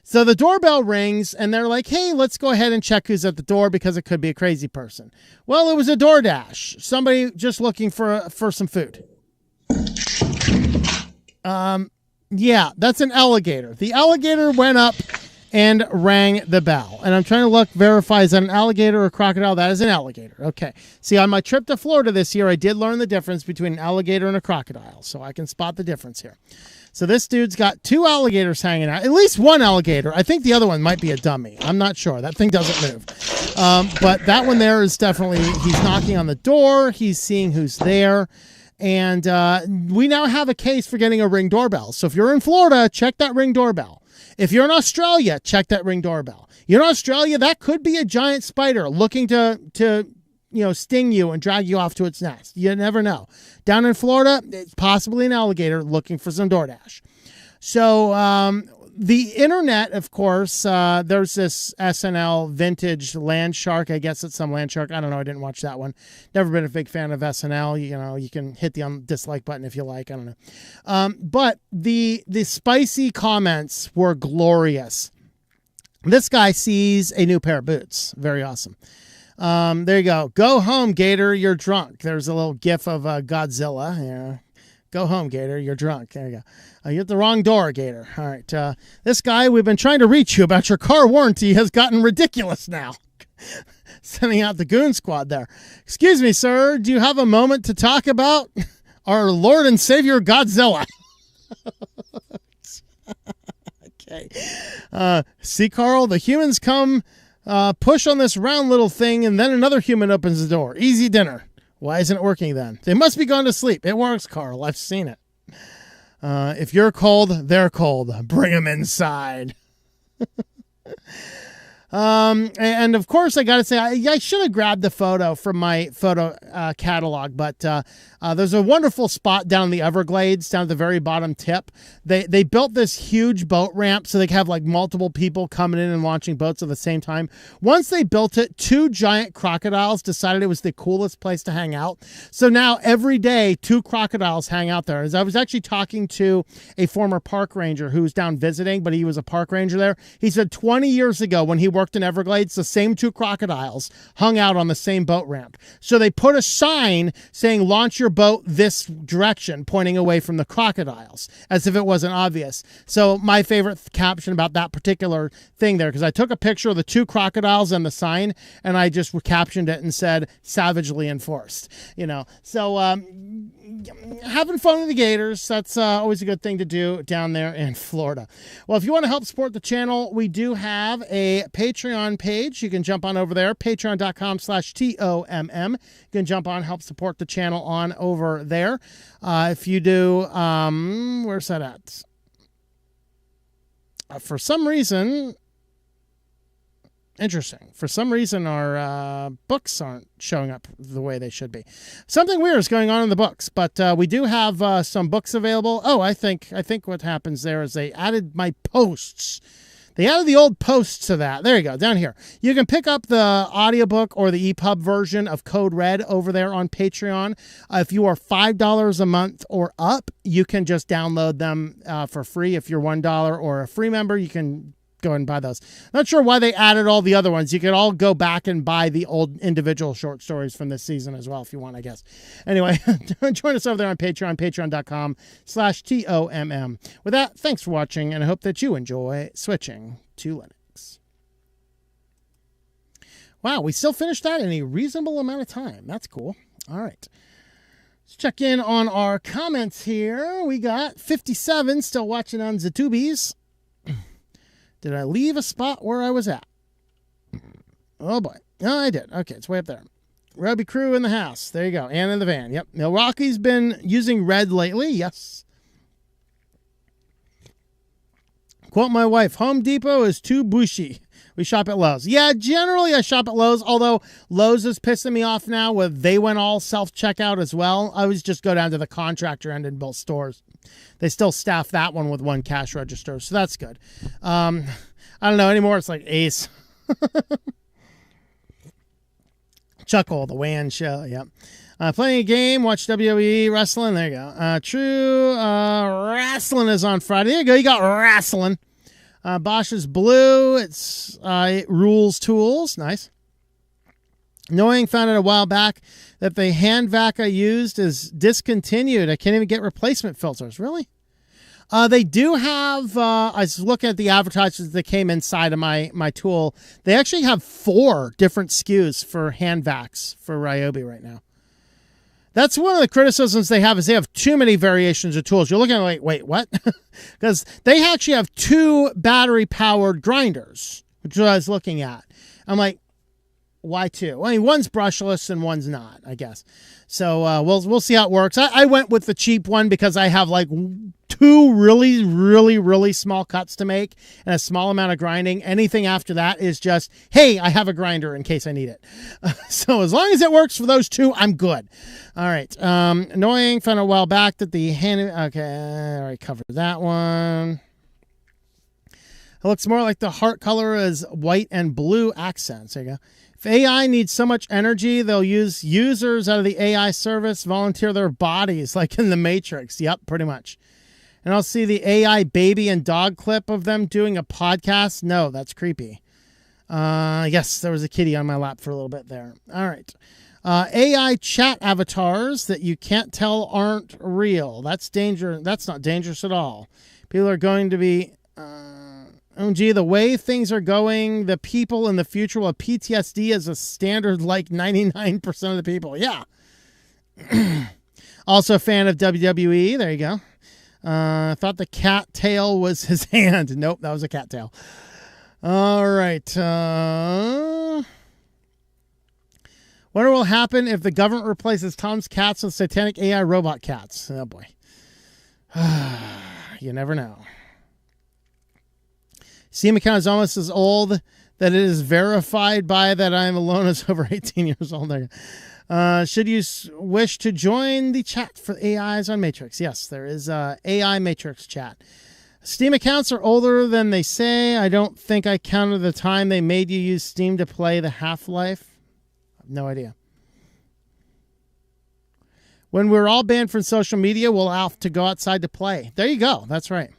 So the doorbell rings and they're like, hey, let's go ahead and check who's at the door because it could be a crazy person. Well, it was a DoorDash, somebody just looking for some food. Yeah, that's an alligator. The alligator went up and rang the bell. And I'm trying to verify, is that an alligator or a crocodile? That is an alligator. Okay. See, on my trip to Florida this year, I did learn the difference between an alligator and a crocodile. So I can spot the difference here. So this dude's got 2 alligators hanging out. At least 1 alligator. I think the other one might be a dummy. I'm not sure. That thing doesn't move. But that one there is definitely, he's knocking on the door. He's seeing who's there. And we now have a case for getting a Ring doorbell. So if you're in Florida, check that Ring doorbell. If you're in Australia, check that Ring doorbell. You're in Australia, that could be a giant spider looking to sting you and drag you off to its nest. You never know. Down in Florida, it's possibly an alligator looking for some DoorDash. So the internet, of course, there's this SNL vintage land shark. I guess it's some land shark. I don't know. I didn't watch that one. Never been a big fan of SNL. You can hit the dislike button if you like. I don't know. But the spicy comments were glorious. This guy sees a new pair of boots. Very awesome. There you go. Go home, Gator. You're drunk. There's a little gif of Godzilla. Yeah. Go home, Gator. You're drunk. There you go. You hit the wrong door, Gator. All right. This guy, we've been trying to reach you about your car warranty, has gotten ridiculous now. Sending out the goon squad there. Excuse me, sir. Do you have a moment to talk about our Lord and Savior Godzilla? Okay. See, Carl, the humans come push on this round little thing, and then another human opens the door. Easy dinner. Why isn't it working then? They must be gone to sleep. It works, Carl. I've seen it. If you're cold, they're cold. Bring them inside. And of course, I got to say, I should have grabbed the photo from my photo catalog, but there's a wonderful spot down in the Everglades, down at the very bottom tip. They built this huge boat ramp so they could have like multiple people coming in and launching boats at the same time. Once they built it, 2 giant crocodiles decided it was the coolest place to hang out. So now every day, 2 crocodiles hang out there. As I was actually talking to a former park ranger who was down visiting, but he was a park ranger there. He said 20 years ago when he worked in Everglades, the same 2 crocodiles hung out on the same boat ramp. So they put a sign saying, launch your boat this direction, pointing away from the crocodiles, as if it wasn't obvious. So my favorite caption about that particular thing there, because I took a picture of the 2 crocodiles and the sign, and I just captioned it and said, savagely enforced. So having fun with the gators, that's always a good thing to do down there in Florida. Well, if you want to help support the channel, we do have a Patreon page. You can jump on over there, patreon.com/TOMM. You can jump on, help support the channel on over there. If you do, where's that at? For some reason, interesting. For some reason, our books aren't showing up the way they should be. Something weird is going on in the books, but we do have some books available. Oh, I think what happens there is they added my posts. They added the old posts to that. There you go, down here. You can pick up the audiobook or the EPUB version of Code Red over there on Patreon. If you are $5 a month or up, you can just download them for free. If you're $1 or a free member, you can go and buy those. Not sure why they added all the other ones. You could all go back and buy the old individual short stories from this season as well if you want, I guess. Anyway, join us over there on Patreon, patreon.com/TOMM. With that, thanks for watching, and I hope that you enjoy switching to Linux. Wow, we still finished that in a reasonable amount of time. That's cool. All right. Let's check in on our comments here. We got 57 still watching on Zootubies. Did I leave a spot where I was at? Oh, boy. Oh, I did. Okay, it's way up there. Roby Crew in the house. There you go. And in the van. Yep. Milwaukee's been using red lately. Yes. Quote my wife, Home Depot is too bushy. We shop at Lowe's. Yeah, generally I shop at Lowe's, although Lowe's is pissing me off now with they went all self-checkout as well. I always just go down to the contractor end in both stores. They still staff that one with 1 cash register, so that's good. I don't know anymore. It's like Ace. Chuckle, the WAN show. Yep. Playing a game, watch WWE wrestling. There you go. True wrestling is on Friday. There you go. You got wrestling. Bosch's blue. It rules tools. Nice. Knowing found out a while back that the hand vac I used is discontinued. I can't even get replacement filters. Really? They do have, I was looking at the advertisements that came inside of my tool. They actually have 4 different SKUs for hand vacs for Ryobi right now. That's one of the criticisms they have is they have too many variations of tools. You're looking at like, wait, what? Because they actually have 2 battery-powered grinders, which is what I was looking at. I'm like, Why two? I mean, one's brushless and one's not, I guess. So we'll see how it works. I went with the cheap one because I have like two really small cuts to make and a small amount of grinding. Anything after that is just, hey, I have a grinder in case I need it. So as long as it works for those two, I'm good. All right. Annoying. Found a while back that the hand. Okay, I already covered that one. It looks more like the heart color is white and blue accents. There you go. If AI needs so much energy, they'll use users out of the AI service, volunteer their bodies, like in the Matrix. Yep, pretty much. And I'll see the AI baby and dog clip of them doing a podcast. No, that's creepy. Yes, there was a kitty on my lap for a little bit there. All right. AI chat avatars that you can't tell aren't real. That's danger. That's not dangerous at all. People are going to be... Oh, gee, the way things are going, the people in the future will have PTSD as a standard like 99% of the people. Yeah. Also a fan of WWE. There you go. I thought the cat tail was his hand. Nope, that was a cat tail. All right. What will happen if the government replaces Tom's cats with satanic AI robot cats? Oh, boy. You never know. Steam account is almost as old that it is verified by that I am alone as over 18 years old. Should you wish to join the chat for AIs on Matrix? Yes, there is AI Matrix chat. Steam accounts are older than they say. I don't think I counted the time they made you use Steam to play the Half-Life. I have no idea. When we're all banned from social media, we'll have to go outside to play. There you go. That's right.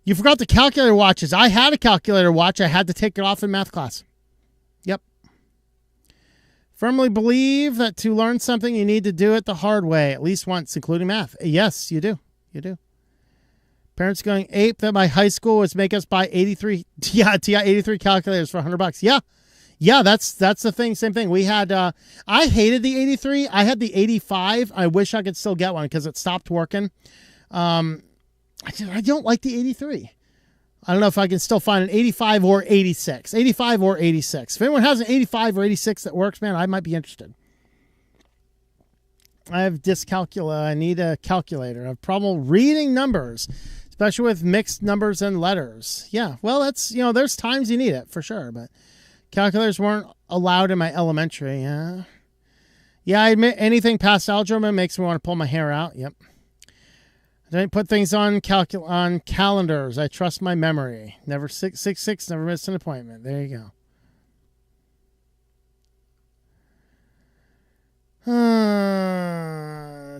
You forgot the calculator watches. I had a calculator watch. I had to take it off in math class. Yep. Firmly believe that to learn something, you need to do it the hard way, at least once, including math. Yes, you do. You do. Parents going ape that my high school was make us buy 83 TI 83 calculators for $100. Yeah. Yeah, that's the thing. Same thing. We had, I hated the 83. I had the 85. I wish I could still get one because it stopped working. I don't like the 83. I don't know if I can still find an 85 or 86. 85 or 86. If anyone has an 85 or 86 that works, man, I might be interested. I have dyscalculia. I need a calculator. I have problem reading numbers, especially with mixed numbers and letters. Yeah, well, that's, there's times you need it for sure, but calculators weren't allowed in my elementary. Yeah, I admit anything past algebra makes me want to pull my hair out. Yep. I don't put things on calendars. I trust my memory. Never 666, never miss an appointment. There you go.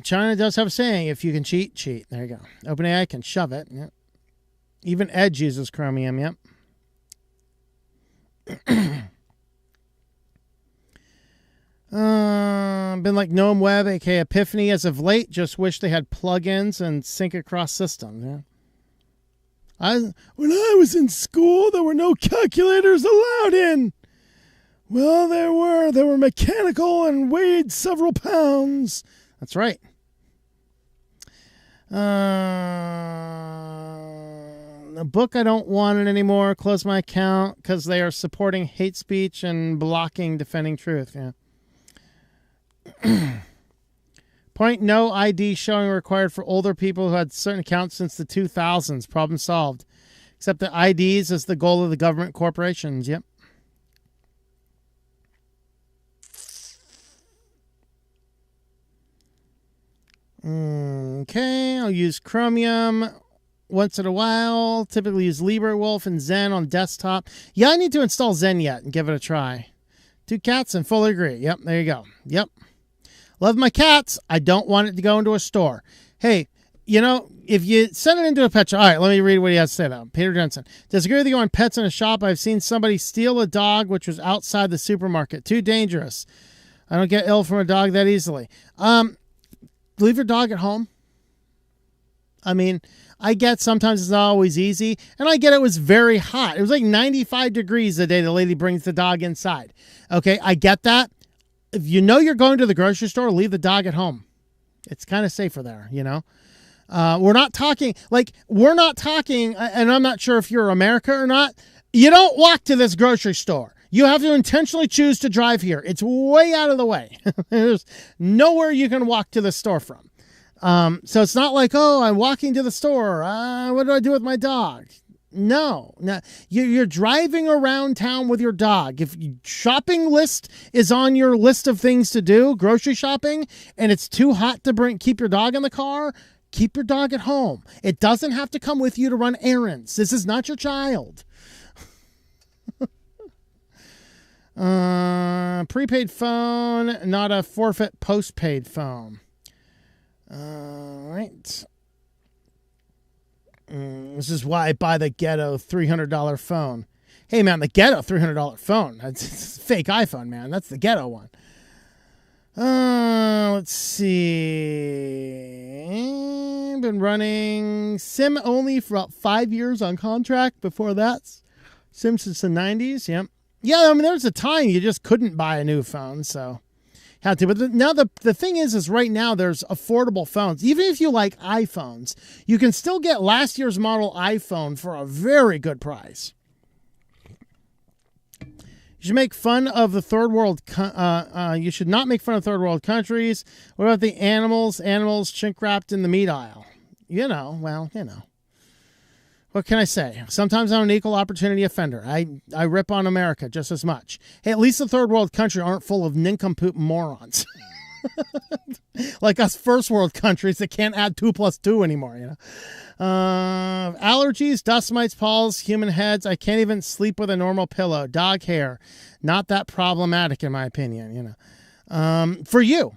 China does have a saying, if you can cheat, cheat. There you go. OpenAI can shove it. Yep. Even Edge uses Chromium. Yep. Been like Gnome Web, aka Epiphany, as of late. Just wish they had plugins and sync across systems. Yeah. When I was in school, there were no calculators allowed in. Well, there were. They were mechanical and weighed several pounds. That's right. A book, I don't want it anymore. Close my account because they are supporting hate speech and blocking defending truth. Yeah. Point no ID showing required for older people who had certain accounts since the 2000s. Problem solved. Except the IDs is the goal of the government corporations. Yep. Okay, I'll use Chromium once in a while. Typically use LibreWolf and Zen on desktop. Yeah, I need to install Zen yet and give it a try. 2 cats and fully agree. Yep, there you go. Yep. Love my cats. I don't want it to go into a store. Hey, if you send it into a pet shop. All right, let me read what he has to say, though. Peter Jensen. Disagree with you on pets in a shop. I've seen somebody steal a dog which was outside the supermarket. Too dangerous. I don't get ill from a dog that easily. Leave your dog at home. I mean, I get sometimes it's not always easy. And I get it was very hot. It was like 95 degrees the day the lady brings the dog inside. Okay, I get that. If you know you're going to the grocery store, leave the dog at home. It's kind of safer there, We're not talking, and I'm not sure if you're America or not. You don't walk to this grocery store. You have to intentionally choose to drive here. It's way out of the way. There's nowhere you can walk to the store from. So it's not like, oh, I'm walking to the store. What do I do with my dog? No. You're driving around town with your dog. If shopping list is on your list of things to do, grocery shopping, and it's too hot to keep your dog in the car, keep your dog at home. It doesn't have to come with you to run errands. This is not your child. Prepaid phone, not a forfeit postpaid phone. All right. This is why I buy the Ghetto $300 phone. Hey, man, the Ghetto $300 phone. It's a fake iPhone, man. That's the Ghetto one. Let's see. Been running Sim only for about 5 years on contract. Before that, Sim since the 90s. Yep. Yeah, I mean, there was a time you just couldn't buy a new phone, so had to. But now the thing is right now there's affordable phones. Even if you like iPhones, you can still get last year's model iPhone for a very good price. You should make fun of the third world. You should not make fun of third world countries. What about the animals? Animals shrink wrapped in the meat aisle. Well. What can I say? Sometimes I'm an equal opportunity offender. I rip on America just as much. Hey, at least the third world country aren't full of nincompoop morons. Like us first world countries that can't add 2 + 2 anymore, Allergies, dust mites, polls, human heads. I can't even sleep with a normal pillow. Dog hair. Not that problematic in my opinion, For you.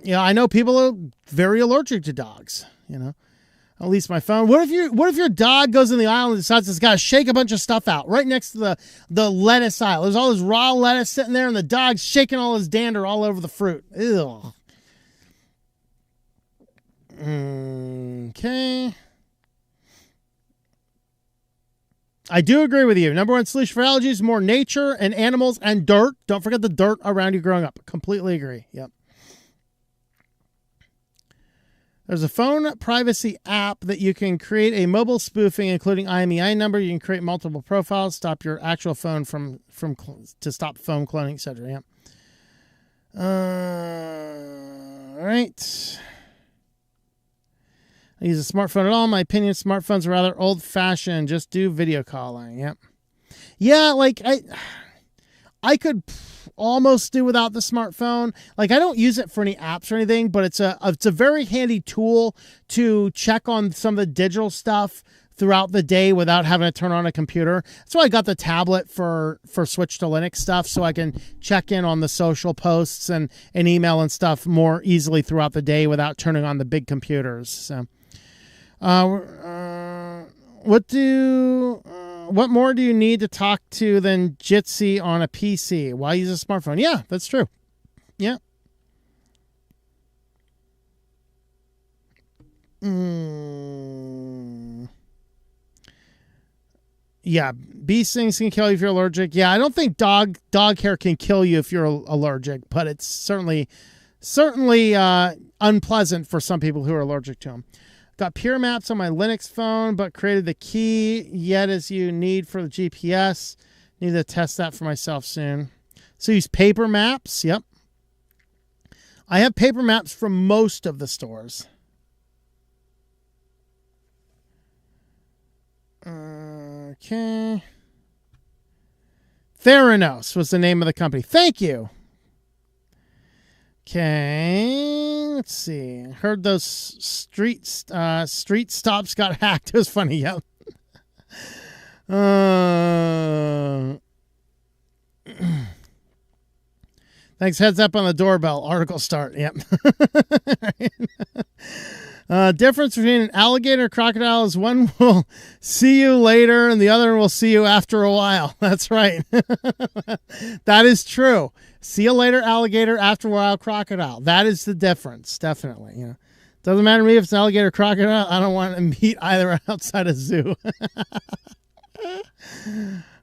I know people are very allergic to dogs, At least my phone. What if your dog goes in the aisle and decides it's got to shake a bunch of stuff out right next to the lettuce aisle? There's all this raw lettuce sitting there, and the dog's shaking all his dander all over the fruit. Ew. Okay. I do agree with you. Number one solution for allergies: more nature and animals and dirt. Don't forget the dirt around you growing up. Completely agree. Yep. There's a phone privacy app that you can create a mobile spoofing, including IMEI number. You can create multiple profiles, stop your actual phone to stop phone cloning, etc. Yeah. All right. I use a smartphone at all. In my opinion, smartphones are rather old-fashioned. Just do video calling. Yep. Yeah, like I could almost do without the smartphone. Like, I don't use it for any apps or anything, but it's a very handy tool to check on some of the digital stuff throughout the day without having to turn on a computer. That's why I got the tablet for Switch to Linux stuff, so I can check in on the social posts and email and stuff more easily throughout the day without turning on the big computers. So, what more do you need to talk to than Jitsi on a PC? Why use a smartphone? Yeah, that's true. Yeah. Yeah, bee stings can kill you if you're allergic. Yeah, I don't think dog hair can kill you if you're allergic, but it's certainly unpleasant for some people who are allergic to them. Got Pure Maps on my Linux phone, but created the key yet as you need for the GPS. Need to test that for myself soon. So use Paper Maps. Yep. I have Paper Maps from most of the stores. Okay. Theranos was the name of the company. Thank you. Okay, let's see. Heard those street stops got hacked. It was funny. Yep. Thanks. Heads up on the doorbell. Article start. Yep. Difference between an alligator and crocodile is one will see you later and the other will see you after a while. That's right. That is true. See you later, alligator. After a while, crocodile. That is the difference. Definitely. Doesn't matter to me if it's an alligator or crocodile. I don't want to meet either outside a zoo.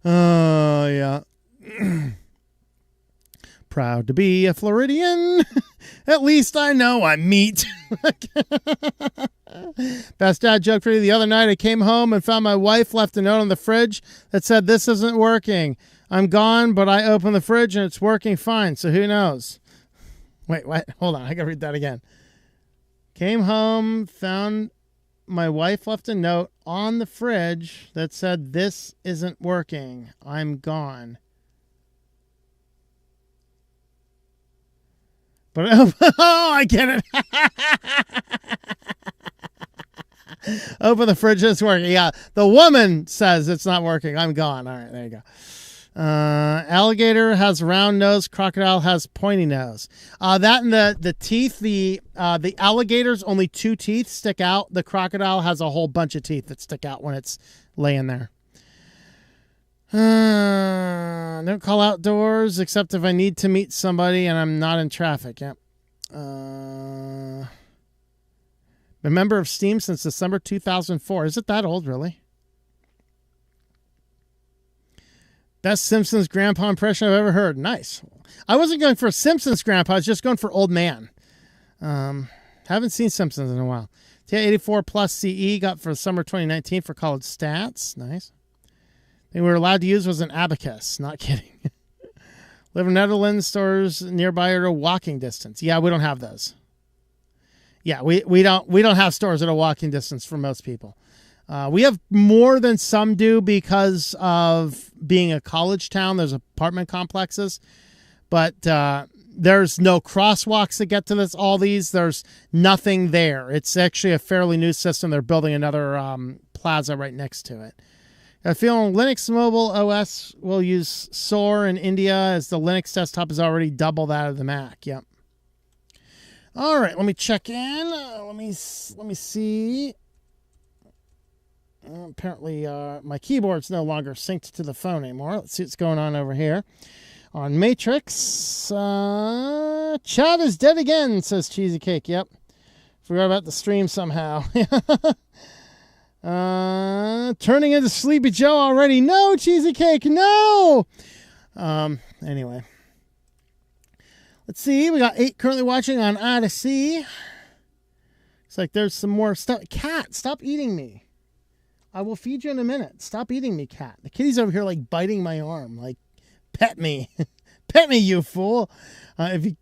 Oh, yeah. Proud to be a Floridian. At least I know I'm meat. Best dad joke for you. The other night I came home and found my wife left a note on the fridge that said, "This isn't working. I'm gone, but I opened the fridge and it's working fine, so who knows? Wait, what? Hold on, I gotta read that again. Came home, found my wife left a note on the fridge that said, "This isn't working. I'm gone." But oh, I get it. Open the fridge, it's working. Yeah, the woman says it's not working. I'm gone. All right, there you go. Alligator has round nose. Crocodile has pointy nose. That and the teeth. The alligator's only 2 teeth stick out. The crocodile has a whole bunch of teeth that stick out when it's laying there. Don't call outdoors except if I need to meet somebody and I'm not in traffic. Yep. Been a member of Steam since December 2004. Is it that old, really? Best Simpsons grandpa impression I've ever heard. Nice. I wasn't going for Simpsons grandpa. I was just going for old man. Haven't seen Simpsons in a while. TI-84 plus CE got for summer 2019 for college stats. Nice. Thing we were allowed to use was an abacus. Not kidding. Live in Netherlands. Stores nearby are a walking distance. Yeah, we don't have those. Yeah, we don't have stores at a walking distance for most people. We have more than some do because of being a college town. There's apartment complexes, but there's no crosswalks that get to all these. There's nothing there. It's actually a fairly new system. They're building another plaza right next to it. I feel Linux Mobile OS will use SOAR in India as the Linux desktop is already double that of the Mac. Yep. All right, let me check in. Let me see. Apparently, my keyboard's no longer synced to the phone anymore. Let's see what's going on over here. On Matrix, chat is dead again, says Cheesy Cake. Yep. Forgot about the stream somehow. Turning into Sleepy Joe already. No, Cheesy Cake, no! Anyway. Let's see. We got 8 currently watching on Odyssey. It's like there's some more stuff. Cat, stop eating me. I will feed you in a minute. Stop eating me, cat. The kitty's over here like biting my arm. Like, pet me. Pet me, you fool. If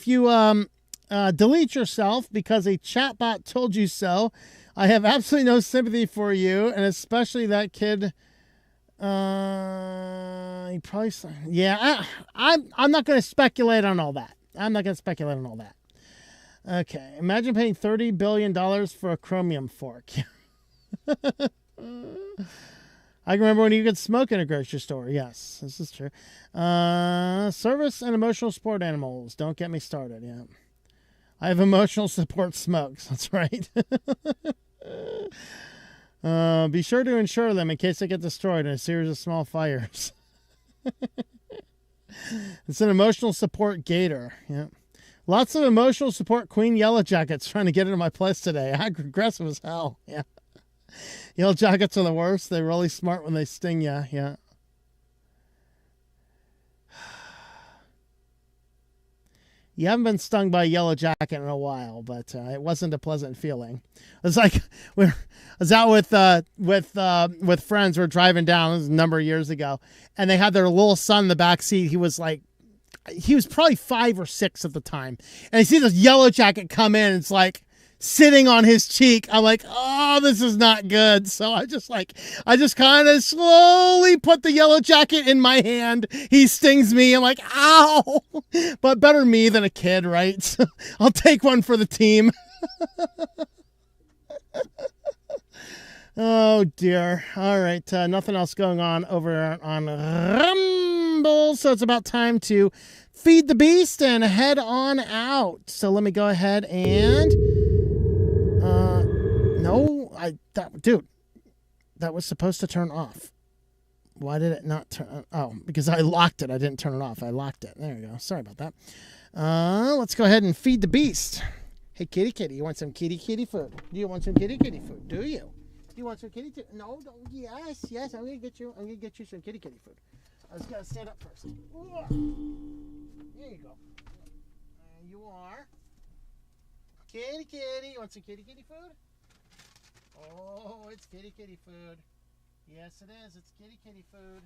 you delete yourself because a chatbot told you so, I have absolutely no sympathy for you, and especially that kid. He probably, yeah. I'm not going to speculate on all that. Okay, imagine paying $30 billion for a chromium fork. I can remember when you could smoke in a grocery store. Yes, this is true. Service and emotional support animals. Don't get me started. Yeah, I have emotional support smokes. That's right. Be sure to insure them in case they get destroyed in a series of small fires. It's an emotional support gator. Yeah. Lots of emotional support Queen Yellow Jackets trying to get into my place today. Aggressive as hell. Yeah. Yellow Jackets are the worst. They're really smart when they sting you. Yeah. You haven't been stung by a yellow jacket in a while, but it wasn't a pleasant feeling. It's like I was out with friends. We're driving down. This was a number of years ago, and they had their little son in the back seat. He was probably 5 or 6 at the time, and I see this yellow jacket come in. It's like sitting on his cheek. I'm like, oh, this is not good. So I just kind of slowly put the yellow jacket in my hand. He stings me. I'm like, ow. But better me than a kid, right? So I'll take one for the team. Oh, dear. All right. Nothing else going on over on Rumble. So it's about time to feed the beast and head on out. So let me go ahead and... dude, that was supposed to turn off. Why did it not turn? Oh, because I locked it. I didn't turn it off. I locked it. There we go. Sorry about that. Let's go ahead and feed the beast. Hey, kitty, you want some kitty food? Do you want some kitty food? Do you? Do you want some kitty? No, don't. Yes. I'm gonna get you some kitty food. I just gotta stand up first. There you go. There you are. Kitty. You want some kitty food? Oh, it's kitty food. Yes, it is. It's kitty food.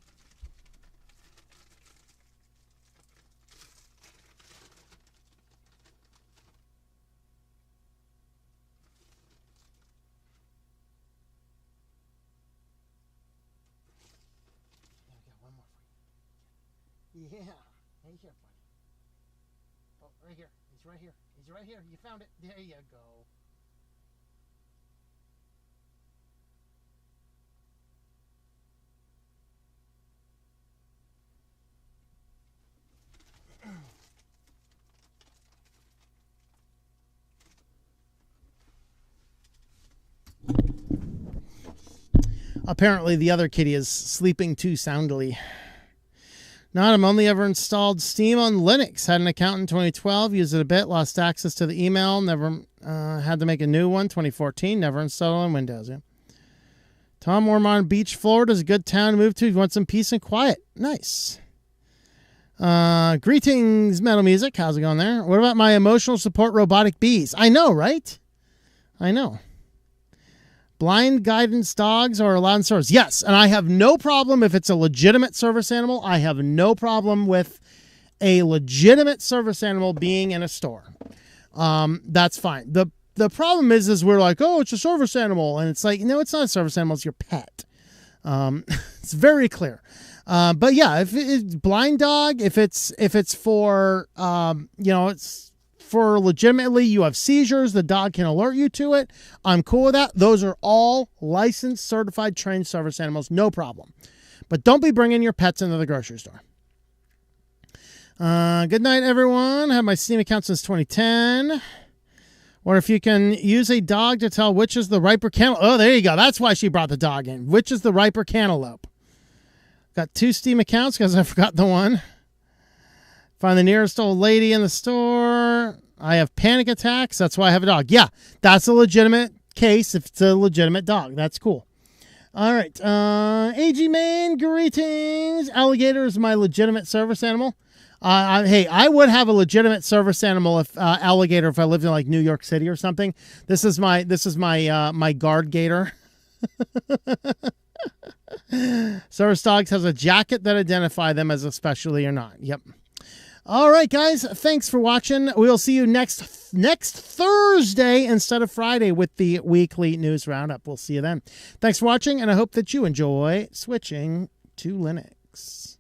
Yeah. Hey here, buddy. Oh, right here. He's right here. He's right here. You found it. There you go. Apparently, the other kitty is sleeping too soundly. Not, I'm only ever installed Steam on Linux. Had an account in 2012, used it a bit, lost access to the email, never had to make a new one. 2014, never installed on Windows. Yeah. Tom Ormond Beach, Florida is a good town to move to if you want some peace and quiet. Nice. Greetings, Metal Music. How's it going there? What about my emotional support robotic bees? I know, right? I know. Blind guidance dogs are allowed in stores. Yes, and I have no problem if it's a legitimate service animal. I have no problem with a legitimate service animal being in a store. That's fine. The problem is we're like, oh, it's a service animal. And it's like, no, it's not a service animal. It's your pet. It's very clear. But yeah, if it's blind dog, if it's for, it's for legitimately you have seizures, the dog can alert you to it. I'm cool with that. Those are all licensed, certified, trained service animals. No problem. But don't be bringing your pets into the grocery store. Good night, everyone. I have my Steam account since 2010. Or if you can use a dog to tell which is the riper cantaloupe. Oh, there you go. That's why she brought the dog in. Which is the riper cantaloupe? Got 2 Steam accounts because I forgot the one. Find the nearest old lady in the store. I have panic attacks. That's why I have a dog. Yeah, that's a legitimate case if it's a legitimate dog. That's cool. All right. AG Main, greetings. Alligator is my legitimate service animal. Hey, I would have a legitimate service animal if alligator if I lived in like New York City or something. This is my guard gator. Service dogs has a jacket that identify them as a specialty or not. Yep. All right, guys. Thanks for watching. We'll see you next Thursday instead of Friday with the weekly news roundup. We'll see you then. Thanks for watching, and I hope that you enjoy switching to Linux.